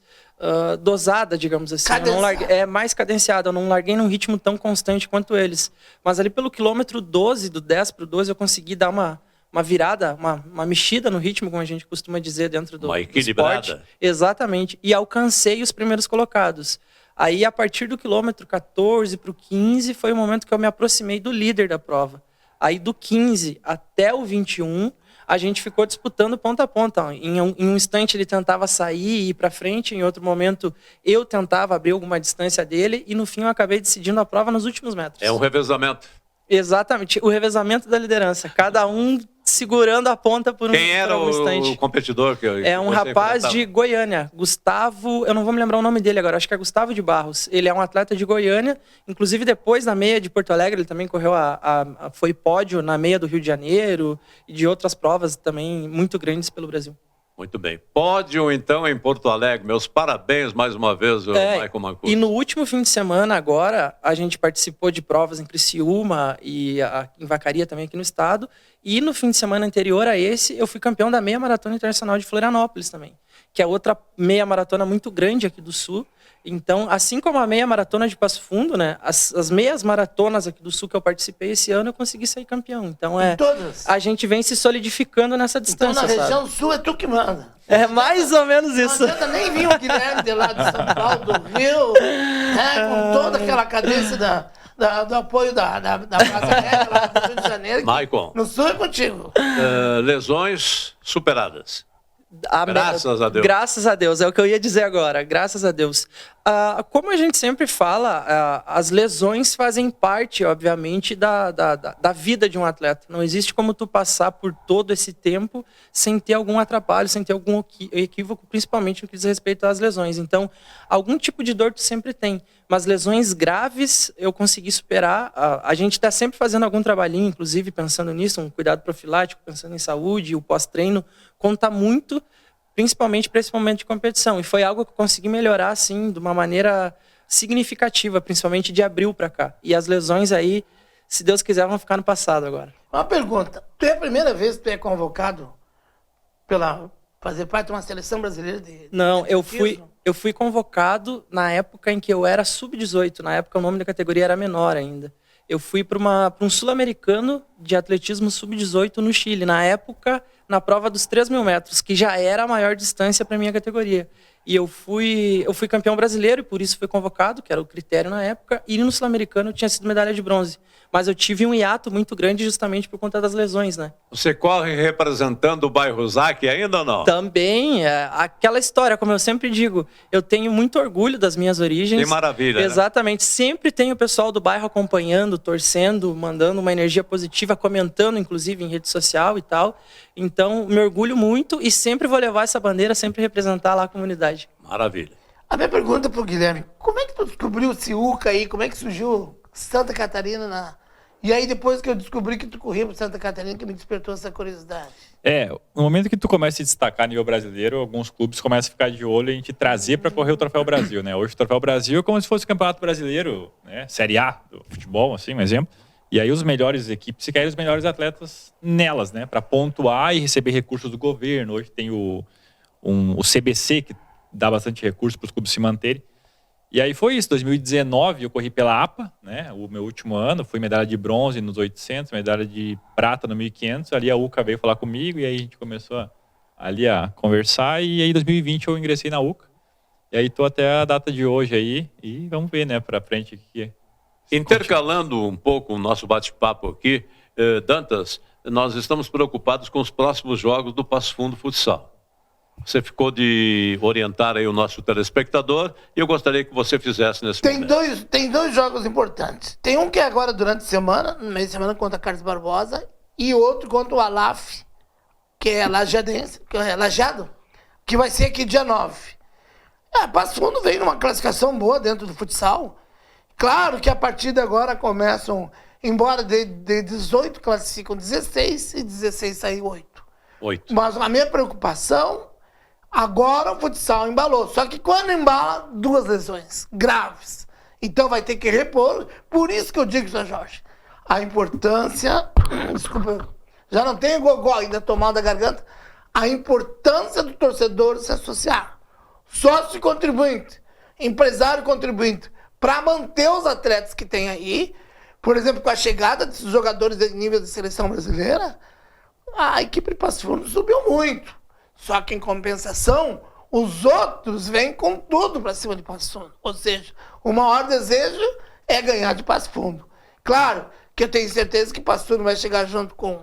Speaker 9: dosada, digamos assim. Eu não larguei, mais cadenciada. Eu não larguei num ritmo tão constante quanto eles. Mas ali pelo quilômetro 12, do 10 para o 12, eu consegui dar uma virada, uma mexida no ritmo, como a gente costuma dizer dentro do
Speaker 2: equilibrada.
Speaker 9: esporte. Exatamente. E alcancei os primeiros colocados. Aí, a partir do quilômetro 14 para o 15, foi o momento que eu me aproximei do líder da prova. Aí, do 15 até o 21, a gente ficou disputando ponta a ponta. Em um instante, ele tentava sair e ir para frente. Em outro momento, eu tentava abrir alguma distância dele. E, no fim, eu acabei decidindo a prova nos últimos metros.
Speaker 2: É um revezamento.
Speaker 9: Exatamente. O revezamento da liderança. Cada um segurando a ponta por um instante.
Speaker 2: Quem era o competidor?
Speaker 9: É um rapaz de Goiânia, Gustavo, eu não vou me lembrar o nome dele agora, acho que é Gustavo de Barros. Ele é um atleta de Goiânia, inclusive depois na meia de Porto Alegre, ele também correu, foi pódio na meia do Rio de Janeiro e de outras provas também muito grandes pelo Brasil.
Speaker 2: Muito bem. Pódio, então, em Porto Alegre. Meus parabéns mais uma vez, Michael Mancuso.
Speaker 9: E no último fim de semana, agora, a gente participou de provas em Criciúma e em Vacaria também aqui no estado. E no fim de semana anterior a esse, eu fui campeão da meia maratona internacional de Florianópolis também, que é outra meia maratona muito grande aqui do Sul. Então, assim como a meia maratona de Passo Fundo, né, as meias maratonas aqui do Sul que eu participei esse ano, eu consegui sair campeão. Então,
Speaker 7: todas?
Speaker 9: A gente vem se solidificando nessa distância.
Speaker 7: Então, na região Sul é tu que manda.
Speaker 9: É mais ou menos isso.
Speaker 7: Não adianta nem vir o Guilherme de lá de São Paulo, do Rio, né, com toda aquela cadência do apoio da Praça Média lá do Rio de Janeiro.
Speaker 2: Michael.
Speaker 7: No Sul é contigo.
Speaker 2: Lesões superadas. Graças a Deus.
Speaker 9: Graças a Deus, é o que eu ia dizer agora. Graças a Deus. Como a gente sempre fala, as lesões fazem parte, obviamente, da vida de um atleta. Não existe como tu passar por todo esse tempo sem ter algum atrapalho, sem ter algum equívoco, principalmente no que diz respeito às lesões. Então, algum tipo de dor tu sempre tem. Mas lesões graves eu consegui superar. A gente está sempre fazendo algum trabalhinho, inclusive pensando nisso, um cuidado profilático, pensando em saúde, o pós-treino conta muito, principalmente para esse momento de competição. E foi algo que eu consegui melhorar, assim, de uma maneira significativa, principalmente de abril para cá. E as lesões aí, se Deus quiser, vão ficar no passado agora.
Speaker 7: Uma pergunta. Tu é a primeira vez que tu é convocado fazer parte de uma seleção brasileira de...
Speaker 9: Não, eu fui convocado na época em que eu era sub-18. Na época o nome da categoria era menor ainda. Eu fui para um sul-americano de atletismo sub-18 no Chile. Na época, na prova dos 3.000 metros, que já era a maior distância para a minha categoria. E eu fui campeão brasileiro e por isso fui convocado, que era o critério na época. E no sul-americano eu tinha sido medalha de bronze. Mas eu tive um hiato muito grande justamente por conta das lesões, né?
Speaker 2: Você corre representando o bairro Zac ainda ou não?
Speaker 9: Também, aquela história, como eu sempre digo, eu tenho muito orgulho das minhas origens.
Speaker 2: Que maravilha,
Speaker 9: exatamente, né? Sempre tem o pessoal do bairro acompanhando, torcendo, mandando uma energia positiva, comentando, inclusive, em rede social e tal. Então, me orgulho muito e sempre vou levar essa bandeira, sempre representar lá a comunidade.
Speaker 2: Maravilha.
Speaker 7: A minha pergunta pro Guilherme, como é que tu descobriu o Ciúca aí? Como é que surgiu Santa Catarina E aí, depois que eu descobri que tu corria para Santa Catarina, que me despertou essa curiosidade.
Speaker 8: No momento que tu começa a se destacar a nível brasileiro, alguns clubes começam a ficar de olho em te trazer para correr o Troféu Brasil, né? Hoje o Troféu Brasil é como se fosse o Campeonato Brasileiro, né? Série A do futebol, assim, um exemplo. E aí os melhores equipes se querem os melhores atletas nelas, né? Para pontuar e receber recursos do governo. Hoje tem o CBC, que dá bastante recurso para os clubes se manterem. E aí foi isso, 2019 eu corri pela APA, né, o meu último ano, fui medalha de bronze nos 800, medalha de prata no 1500, ali a UCA veio falar comigo e aí a gente começou ali a conversar e aí em 2020 eu ingressei na UCA. E aí tô até a data de hoje aí e vamos ver, né, pra frente aqui.
Speaker 2: Intercalando um pouco o nosso bate-papo aqui, Dantas, nós estamos preocupados com os próximos jogos do Passo Fundo Futsal. Você ficou de orientar aí o nosso telespectador e eu gostaria que você fizesse nesse momento.
Speaker 7: Tem dois jogos importantes. Tem um que é agora durante a semana, no meio de semana contra Carlos Barbosa, e outro contra o Alaf, que é lajadense, que é lajado, que vai ser aqui dia 9. Passo Fundo veio numa classificação boa dentro do futsal. Claro que a partir de agora começam, embora de 18 classificam 16 e 16 saem 8.
Speaker 2: 8.
Speaker 7: Mas a minha preocupação, agora o futsal embalou. Só que quando embala, 2 lesões graves. Então vai ter que repor. Por isso que eu digo, São Jorge, a importância... Desculpa, já não tenho gogó ainda tomado a garganta. A importância do torcedor se associar. Sócio contribuinte, empresário contribuinte, para manter os atletas que tem aí. Por exemplo, com a chegada desses jogadores de nível de seleção brasileira, a equipe de Passo Fundo subiu muito. Só que, em compensação, os outros vêm com tudo para cima de Passo Fundo. Ou seja, o maior desejo é ganhar de Passo Fundo. Claro que eu tenho certeza que Passo Fundo vai chegar junto com,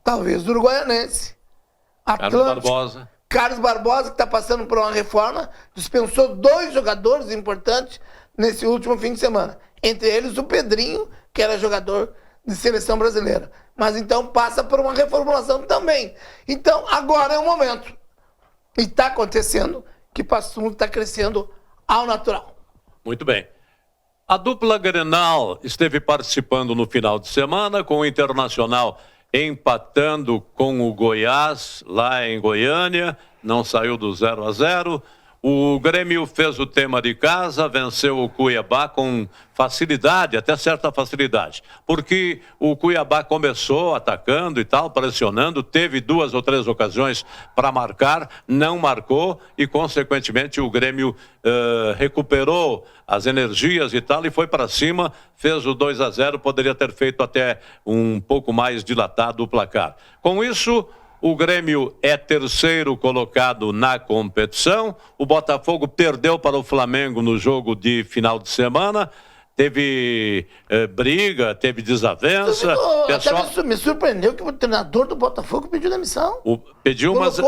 Speaker 7: talvez, o Uruguaianense, Atlântico, Carlos Barbosa, que está passando por uma reforma, dispensou 2 jogadores importantes nesse último fim de semana. Entre eles o Pedrinho, que era jogador de seleção brasileira. Mas então passa por uma reformulação também. Então agora é o momento. E está acontecendo que Passo Fundo está crescendo ao natural.
Speaker 2: Muito bem. A dupla Grenal esteve participando no final de semana com o Internacional empatando com o Goiás lá em Goiânia. Não saiu do 0-0. O Grêmio fez o tema de casa, venceu o Cuiabá com facilidade, até certa facilidade. Porque o Cuiabá começou atacando e tal, pressionando, teve 2 ou 3 ocasiões para marcar, não marcou e, consequentemente, o Grêmio recuperou as energias e tal e foi para cima, fez o 2-0, poderia ter feito até um pouco mais dilatado o placar. Com isso, o Grêmio é 3º colocado na competição. O Botafogo perdeu para o Flamengo no jogo de final de semana. Teve briga, teve desavença.
Speaker 7: Até me surpreendeu que o treinador do Botafogo pediu demissão.
Speaker 2: Pediu, mas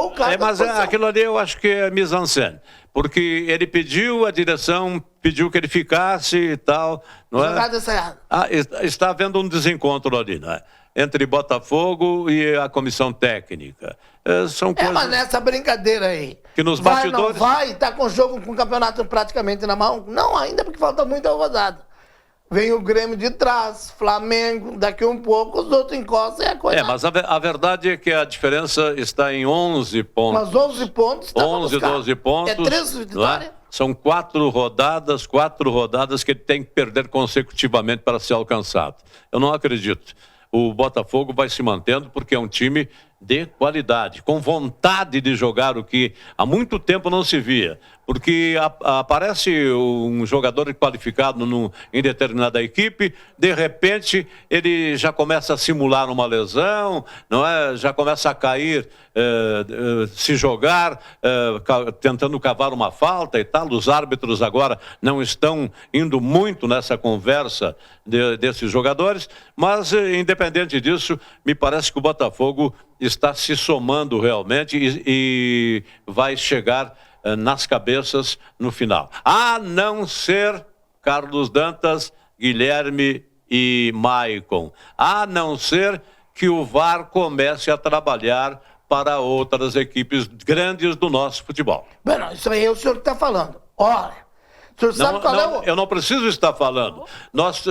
Speaker 2: aquilo ali eu acho que é mise-en-scène. Porque ele pediu, a direção pediu que ele ficasse e tal. Não é? Está havendo um desencontro ali, não é? Entre Botafogo e a comissão técnica. São coisas...
Speaker 7: mas nessa brincadeira aí,
Speaker 2: que nos bastidores...
Speaker 7: tá com o jogo, com o campeonato praticamente na mão? Não, ainda porque falta muita rodada. Vem o Grêmio de trás, Flamengo, daqui um pouco os outros encostam e a coisa...
Speaker 2: mas a verdade é que a diferença está em 11 pontos.
Speaker 7: Mas 11 pontos...
Speaker 2: 11, 12 pontos.
Speaker 7: É 3 vitórias.
Speaker 2: São 4 rodadas que ele tem que perder consecutivamente para ser alcançado. Eu não acredito. O Botafogo vai se mantendo porque é um time de qualidade, com vontade de jogar o que há muito tempo não se via. Porque aparece um jogador qualificado em determinada equipe, de repente ele já começa a simular uma lesão, não é? Já começa a cair, se jogar, tentando cavar uma falta e tal. Os árbitros agora não estão indo muito nessa conversa desses jogadores, mas independente disso, me parece que o Botafogo está se somando realmente e vai chegar nas cabeças no final. A não ser Carlos Dantas, Guilherme e Maicon. A não ser que o VAR comece a trabalhar para outras equipes grandes do nosso futebol.
Speaker 7: Bueno, isso aí é o senhor que está falando. Olha, o senhor sabe qual é o...
Speaker 2: Eu não preciso estar falando. Nós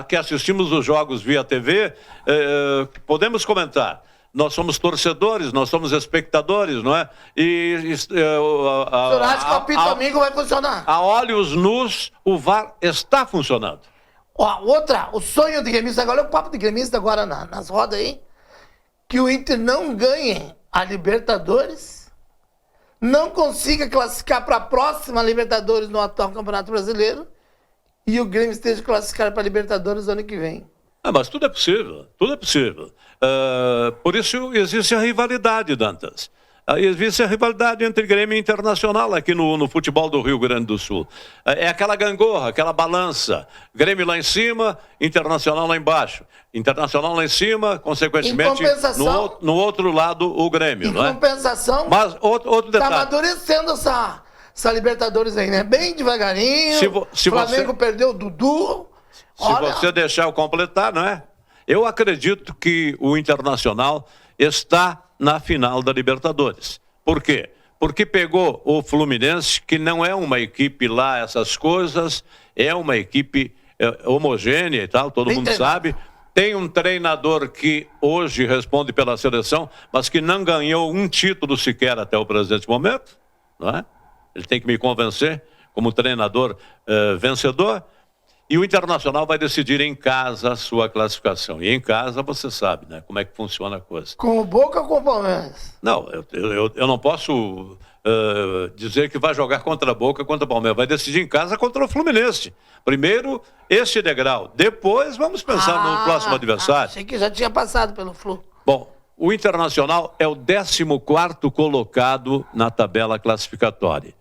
Speaker 2: que assistimos os jogos via TV, podemos comentar. Nós somos torcedores, nós somos espectadores, não é?
Speaker 7: O senhor acha que o apito amigo vai funcionar?
Speaker 2: A olhos nus, o VAR está funcionando.
Speaker 7: O sonho de gremista, agora é o papo de gremista agora nas rodas aí, que o Inter não ganhe a Libertadores, não consiga classificar para a próxima Libertadores no atual Campeonato Brasileiro e o Grêmio esteja classificado para a Libertadores no ano que vem.
Speaker 2: Mas tudo é possível, tudo é possível. Por isso existe a rivalidade, Dantas. Existe a rivalidade entre Grêmio e Internacional aqui no futebol do Rio Grande do Sul. É aquela gangorra, aquela balança. Grêmio lá em cima, Internacional lá embaixo. Internacional lá em cima, consequentemente, no outro lado, o Grêmio.
Speaker 7: Em compensação,
Speaker 2: mas outro detalhe.
Speaker 7: Está amadurecendo essa Libertadores aí, né? Bem devagarinho. Se Flamengo perdeu o Dudu.
Speaker 2: Se você deixar eu completar, não é? Eu acredito que o Internacional está na final da Libertadores. Por quê? Porque pegou o Fluminense, que não é uma equipe lá, essas coisas, é uma equipe homogênea e tal, todo mundo sabe. Tem um treinador que hoje responde pela seleção, mas que não ganhou um título sequer até o presente momento, não é? Ele tem que me convencer como treinador vencedor. E o Internacional vai decidir em casa a sua classificação. E em casa você sabe, né, como é que funciona a coisa.
Speaker 7: Com o Boca ou com o Palmeiras?
Speaker 2: Não, eu não posso dizer que vai jogar contra a Boca, contra o Palmeiras. Vai decidir em casa contra o Fluminense. Primeiro, este degrau. Depois, vamos pensar no próximo adversário.
Speaker 7: Achei que já tinha passado pelo Flu.
Speaker 2: Bom, o Internacional é o 14º colocado na tabela classificatória.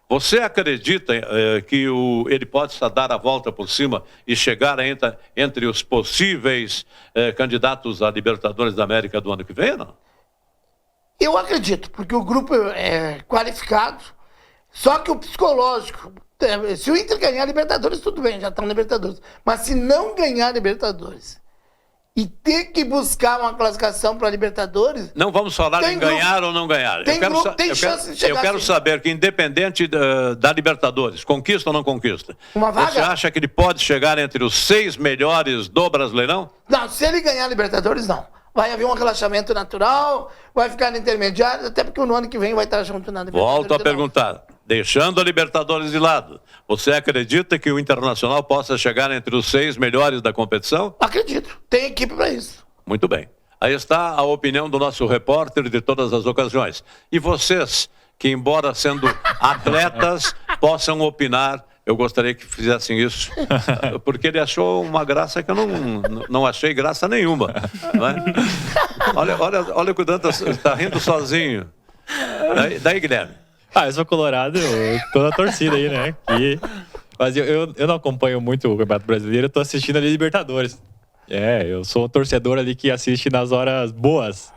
Speaker 2: Você acredita que ele pode dar a volta por cima e chegar entre os possíveis candidatos a Libertadores da América do ano que vem, não?
Speaker 7: Eu acredito, porque o grupo é qualificado, só que o psicológico, se o Inter ganhar a Libertadores, tudo bem, já estão na Libertadores. Mas se não ganhar a Libertadores e ter que buscar uma classificação para a Libertadores...
Speaker 2: Não vamos falar em ganhar ou não ganhar. Eu quero saber que, independente da Libertadores, conquista ou não conquista,
Speaker 7: uma vaga?
Speaker 2: Você acha que ele pode chegar entre os 6 melhores do Brasileirão?
Speaker 7: Não, se ele ganhar a Libertadores, não. Vai haver um relaxamento natural, vai ficar no intermediário, até porque no ano que vem vai estar junto na Libertadores.
Speaker 2: Volto a perguntar. Deixando a Libertadores de lado, você acredita que o Internacional possa chegar entre os 6 melhores da competição?
Speaker 7: Acredito. Tem equipe para isso.
Speaker 2: Muito bem. Aí está a opinião do nosso repórter de todas as ocasiões. E vocês, que embora sendo atletas, possam opinar, eu gostaria que fizessem isso, porque ele achou uma graça que eu não achei graça nenhuma. Não é? Olha que o Dantas está rindo sozinho. Daí, Guilherme.
Speaker 8: Eu sou colorado, eu tô na torcida aí, né? Mas eu não acompanho muito o Campeonato Brasileiro, eu tô assistindo ali Libertadores. Eu sou um torcedor ali que assiste nas horas boas.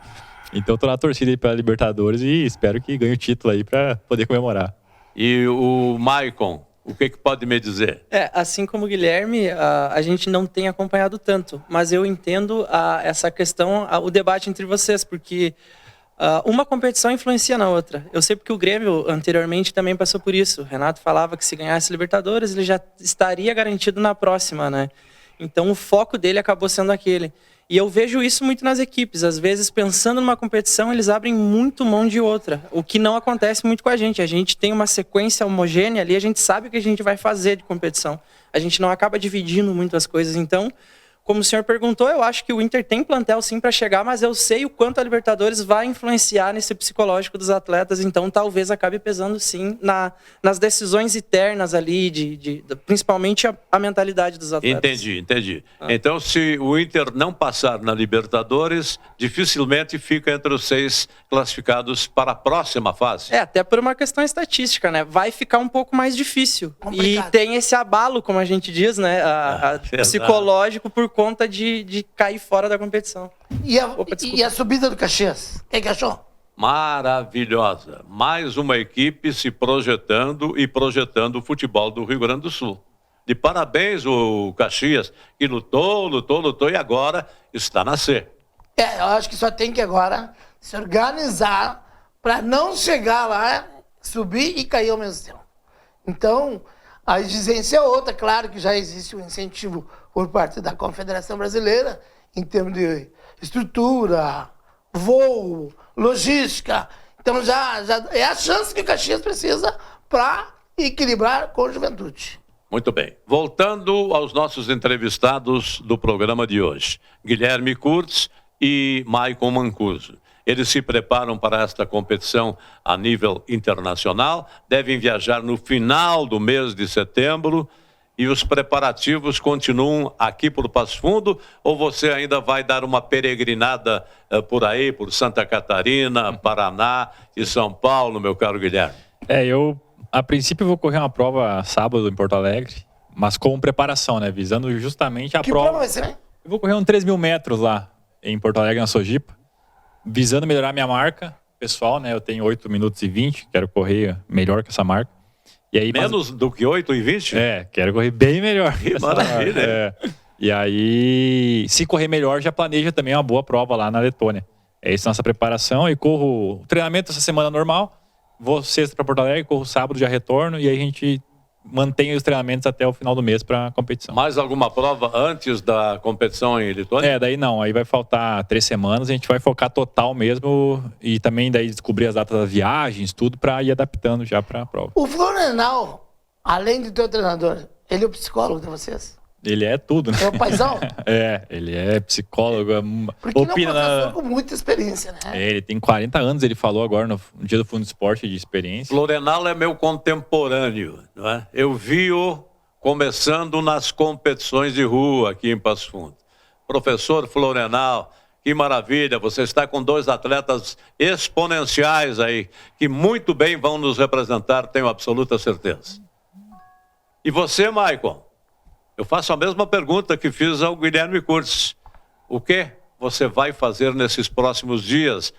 Speaker 8: Então tô na torcida aí pra Libertadores e espero que ganhe o título aí pra poder comemorar.
Speaker 2: E o Maicon, o que pode me dizer?
Speaker 9: Assim como o Guilherme, a gente não tem acompanhado tanto, mas eu entendo essa questão, o debate entre vocês, porque uma competição influencia na outra. Eu sei porque o Grêmio anteriormente também passou por isso. O Renato falava que se ganhasse Libertadores, ele já estaria garantido na próxima, né? Então o foco dele acabou sendo aquele. E eu vejo isso muito nas equipes. Às vezes, pensando numa competição, eles abrem muito mão de outra. O que não acontece muito com a gente. A gente tem uma sequência homogênea ali, a gente sabe o que a gente vai fazer de competição. A gente não acaba dividindo muito as coisas. Então, como o senhor perguntou, eu acho que o Inter tem plantel sim para chegar, mas eu sei o quanto a Libertadores vai influenciar nesse psicológico dos atletas, então talvez acabe pesando sim nas decisões internas ali, principalmente a mentalidade dos atletas.
Speaker 2: Entendi. Então, se o Inter não passar na Libertadores, dificilmente fica entre os 6 classificados para a próxima fase.
Speaker 9: Até por uma questão estatística, né? Vai ficar um pouco mais difícil. Complicado. E tem esse abalo, como a gente diz, né? Psicológico por conta de cair fora da competição.
Speaker 7: E a subida do Caxias? O que achou?
Speaker 2: Maravilhosa. Mais uma equipe se projetando o futebol do Rio Grande do Sul. De parabéns o Caxias, que lutou e agora está na C.
Speaker 7: Eu acho que só tem que agora se organizar para não chegar lá, subir e cair ao mesmo tempo. Então, a exigência é outra. Claro que já existe um incentivo por parte da Confederação Brasileira, em termos de estrutura, voo, logística. Então já é a chance que o Caxias precisa para equilibrar com a Juventude.
Speaker 2: Muito bem. Voltando aos nossos entrevistados do programa de hoje, Guilherme Kurtz e Maicon Mancuso. Eles se preparam para esta competição a nível internacional, devem viajar no final do mês de setembro. E os preparativos continuam aqui por Passo Fundo, ou você ainda vai dar uma peregrinada por aí, por Santa Catarina, Paraná e São Paulo, meu caro Guilherme?
Speaker 8: Eu, a princípio, vou correr uma prova sábado em Porto Alegre, mas com preparação, né? Visando justamente a prova. Que prova
Speaker 7: vai ser?
Speaker 8: Eu vou correr uns 3.000 metros lá em Porto Alegre, na Sojipa, visando melhorar minha marca pessoal, né? Eu tenho 8 minutos e 20, quero correr melhor que essa marca. E aí,
Speaker 2: menos do que 8 e 20?
Speaker 8: Quero correr bem melhor.
Speaker 2: Que maravilha.
Speaker 8: E aí, se correr melhor, já planeja também uma boa prova lá na Letônia. Essa é a nossa preparação. E corro o treinamento essa semana normal. Vou sexta para Porto Alegre, corro sábado, já retorno. E aí a gente mantém os treinamentos até o final do mês para a competição.
Speaker 2: Mais alguma prova antes da competição em Lituânia?
Speaker 8: Daí não. Aí vai faltar 3 semanas. A gente vai focar total mesmo e também daí descobrir as datas das viagens, tudo, para ir adaptando já para a prova.
Speaker 7: O Florenal, além de teu treinador, ele é o psicólogo de vocês?
Speaker 8: Ele é tudo, né?
Speaker 7: É o paizão?
Speaker 8: Ele é psicólogo.
Speaker 7: Porque ele é um professor com muita experiência, né?
Speaker 8: Ele tem 40 anos, ele falou agora no dia do Fundo de Esporte de experiência.
Speaker 2: Florenal é meu contemporâneo, não é? Eu vi-o começando nas competições de rua aqui em Passo Fundo. Professor Florenal, que maravilha, você está com 2 atletas exponenciais aí, que muito bem vão nos representar, tenho absoluta certeza. E você, Maicon? Eu faço a mesma pergunta que fiz ao Guilherme Curtis. O que você vai fazer nesses próximos dias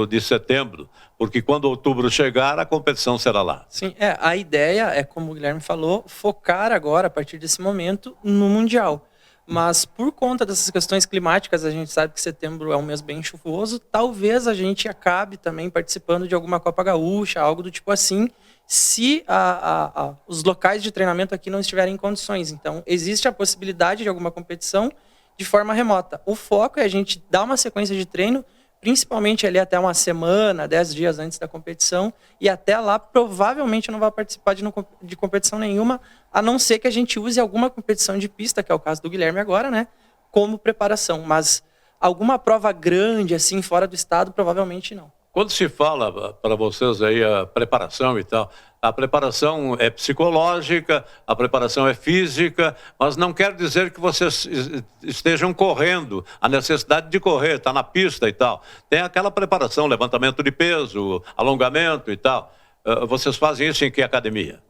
Speaker 2: de setembro? Porque quando outubro chegar, a competição será lá.
Speaker 9: Sim, a ideia é, como o Guilherme falou, focar agora, a partir desse momento, no Mundial. Mas por conta dessas questões climáticas, a gente sabe que setembro é um mês bem chuvoso, talvez a gente acabe também participando de alguma Copa Gaúcha, algo do tipo assim, se os locais de treinamento aqui não estiverem em condições. Então, existe a possibilidade de alguma competição de forma remota. O foco é a gente dar uma sequência de treino, principalmente ali até uma semana, 10 dias antes da competição, e até lá provavelmente não vai participar de competição nenhuma, a não ser que a gente use alguma competição de pista, que é o caso do Guilherme agora, né, como preparação. Mas alguma prova grande, assim, fora do estado, provavelmente não.
Speaker 2: Quando se fala para vocês aí a preparação e tal, a preparação é psicológica, a preparação é física, mas não quer dizer que vocês estejam correndo, a necessidade de correr, está na pista e tal. Tem aquela preparação, levantamento de peso, alongamento e tal. Vocês fazem isso em que academia?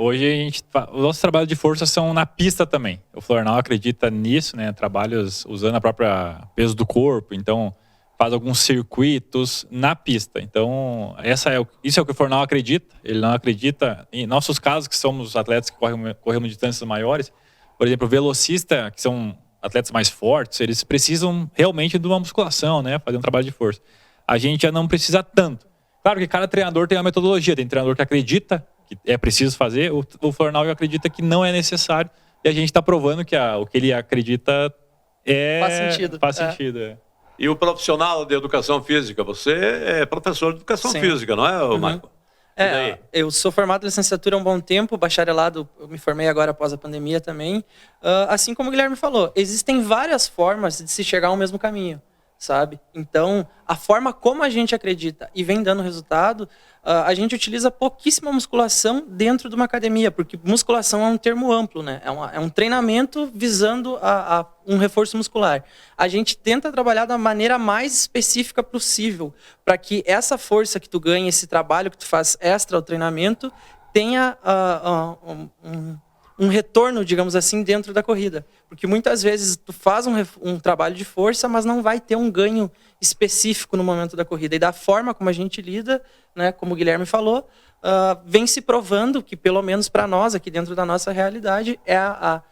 Speaker 8: Hoje os nossos trabalhos de força são na pista também. O Florenal acredita nisso, né? Trabalhos usando a própria peso do corpo, então faz alguns circuitos na pista. Então, isso é o que o Florenal acredita. Ele não acredita, em nossos casos, que somos atletas que corremos distâncias maiores, por exemplo, velocista, que são atletas mais fortes, eles precisam realmente de uma musculação, né? Fazer um trabalho de força. A gente já não precisa tanto. Claro que cada treinador tem uma metodologia. Tem treinador que acredita que é preciso fazer, o Florenal acredita que não é necessário, e a gente está provando que o que ele acredita faz sentido.
Speaker 2: E o profissional de educação física, você é professor de educação física, não é, Marco?
Speaker 9: Eu sou formado em licenciatura há um bom tempo, bacharelado, eu me formei agora após a pandemia também. Assim como o Guilherme falou, existem várias formas de se chegar ao mesmo caminho, sabe? Então, a forma como a gente acredita e vem dando resultado, a gente utiliza pouquíssima musculação dentro de uma academia, porque musculação é um termo amplo, né? É um treinamento visando um reforço muscular. A gente tenta trabalhar da maneira mais específica possível, para que essa força que tu ganha, esse trabalho que tu faz extra ao treinamento, tenha um retorno, digamos assim, dentro da corrida. Porque muitas vezes tu faz um trabalho de força, mas não vai ter um ganho específico no momento da corrida. E da forma como a gente lida, né, como o Guilherme falou, vem se provando que, pelo menos para nós, aqui dentro da nossa realidade, é a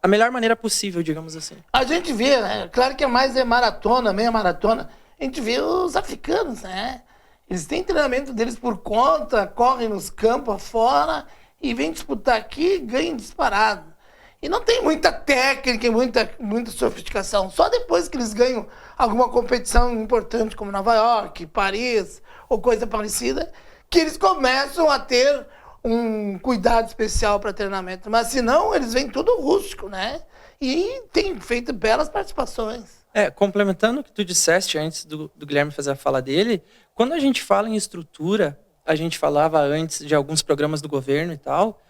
Speaker 9: melhor maneira possível, digamos assim.
Speaker 7: A gente vê, né? Claro que é mais maratona, meia maratona. A gente vê os africanos, né? Eles têm treinamento deles por conta, correm nos campos afora e vêm disputar aqui e ganham disparado. E não tem muita técnica e muita sofisticação. Só depois que eles ganham alguma competição importante, como Nova York, Paris, ou coisa parecida, que eles começam a ter um cuidado especial para treinamento. Mas senão, eles vêm tudo rústico, né? E tem feito belas participações.
Speaker 9: Complementando o que tu disseste antes do Guilherme fazer a fala dele, quando a gente fala em estrutura, a gente falava antes de alguns programas do governo e tal,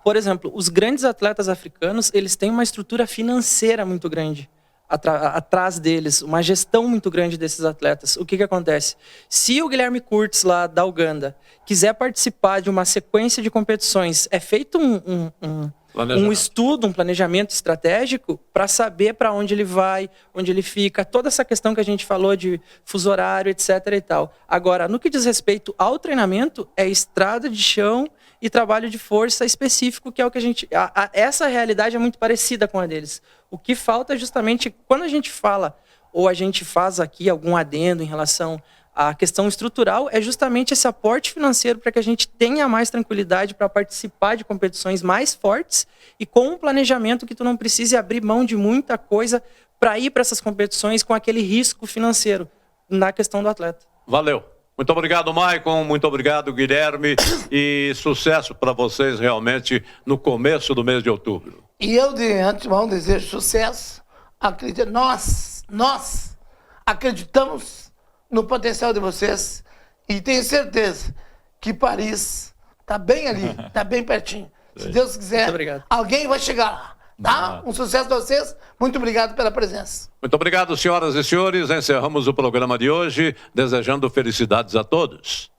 Speaker 9: por exemplo, os grandes atletas africanos, eles têm uma estrutura financeira muito grande atrás deles, uma gestão muito grande desses atletas. O que acontece? Se o Guilherme Curtis, lá da Uganda, quiser participar de uma sequência de competições, é feito um estudo, um planejamento estratégico para saber para onde ele vai, onde ele fica, toda essa questão que a gente falou de fuso horário, etc. e tal. Agora, no que diz respeito ao treinamento, é estrada de chão e trabalho de força específico, que é o que a gente... essa realidade é muito parecida com a deles. O que falta é justamente, quando a gente fala, ou a gente faz aqui algum adendo em relação A questão estrutural é justamente esse aporte financeiro para que a gente tenha mais tranquilidade para participar de competições mais fortes e com um planejamento que tu não precise abrir mão de muita coisa para ir para essas competições com aquele risco financeiro na questão do atleta.
Speaker 2: Valeu. Muito obrigado, Maicon. Muito obrigado, Guilherme. E sucesso para vocês realmente no começo do mês de outubro.
Speaker 7: E eu, de antemão, desejo sucesso. Nós acreditamos no potencial de vocês e tenho certeza que Paris está bem ali, está bem pertinho. Se Deus quiser, alguém vai chegar lá. Tá? Um sucesso para vocês. Muito obrigado pela presença.
Speaker 2: Muito obrigado, senhoras e senhores. Encerramos o programa de hoje, desejando felicidades a todos.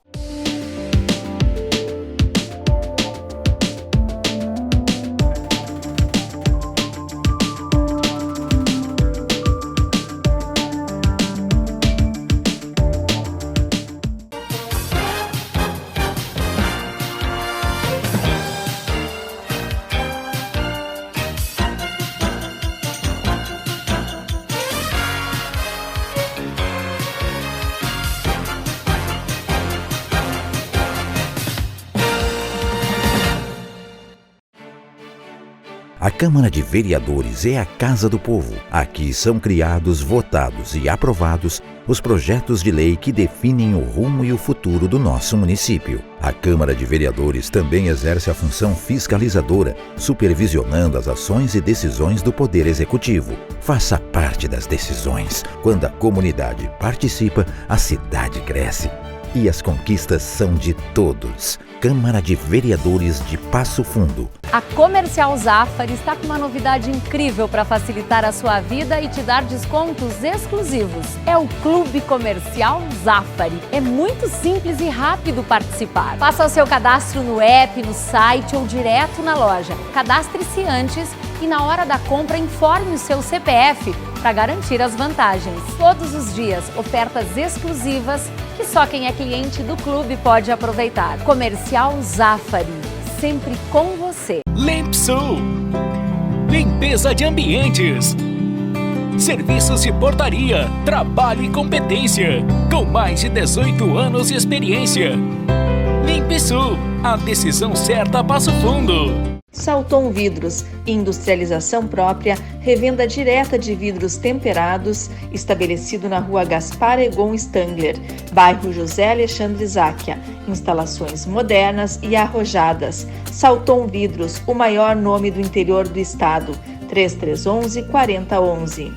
Speaker 3: A Câmara de Vereadores é a Casa do Povo. Aqui são criados, votados e aprovados os projetos de lei que definem o rumo e o futuro do nosso município. A Câmara de Vereadores também exerce a função fiscalizadora, supervisionando as ações e decisões do Poder Executivo. Faça parte das decisões. Quando a comunidade participa, a cidade cresce. E as conquistas são de todos. Câmara de Vereadores de Passo Fundo.
Speaker 4: A Comercial Zafari está com uma novidade incrível para facilitar a sua vida e te dar descontos exclusivos. É o Clube Comercial Zafari. É muito simples e rápido participar. Faça o seu cadastro no app, no site ou direto na loja. Cadastre-se antes e na hora da compra informe o seu CPF para garantir as vantagens. Todos os dias, ofertas exclusivas que só quem é cliente do clube pode aproveitar. Comercial Zafari, sempre com você.
Speaker 5: Limpsul, limpeza de ambientes, serviços de portaria, trabalho e competência, com mais de 18 anos de experiência. Limpsul, a decisão certa a Passo Fundo.
Speaker 6: Salton Vidros, industrialização própria, revenda direta de vidros temperados, estabelecido na rua Gaspar Egon Stangler, bairro José Alexandre Záquia. Instalações modernas e arrojadas. Salton Vidros, o maior nome do interior do estado. 3311-4011.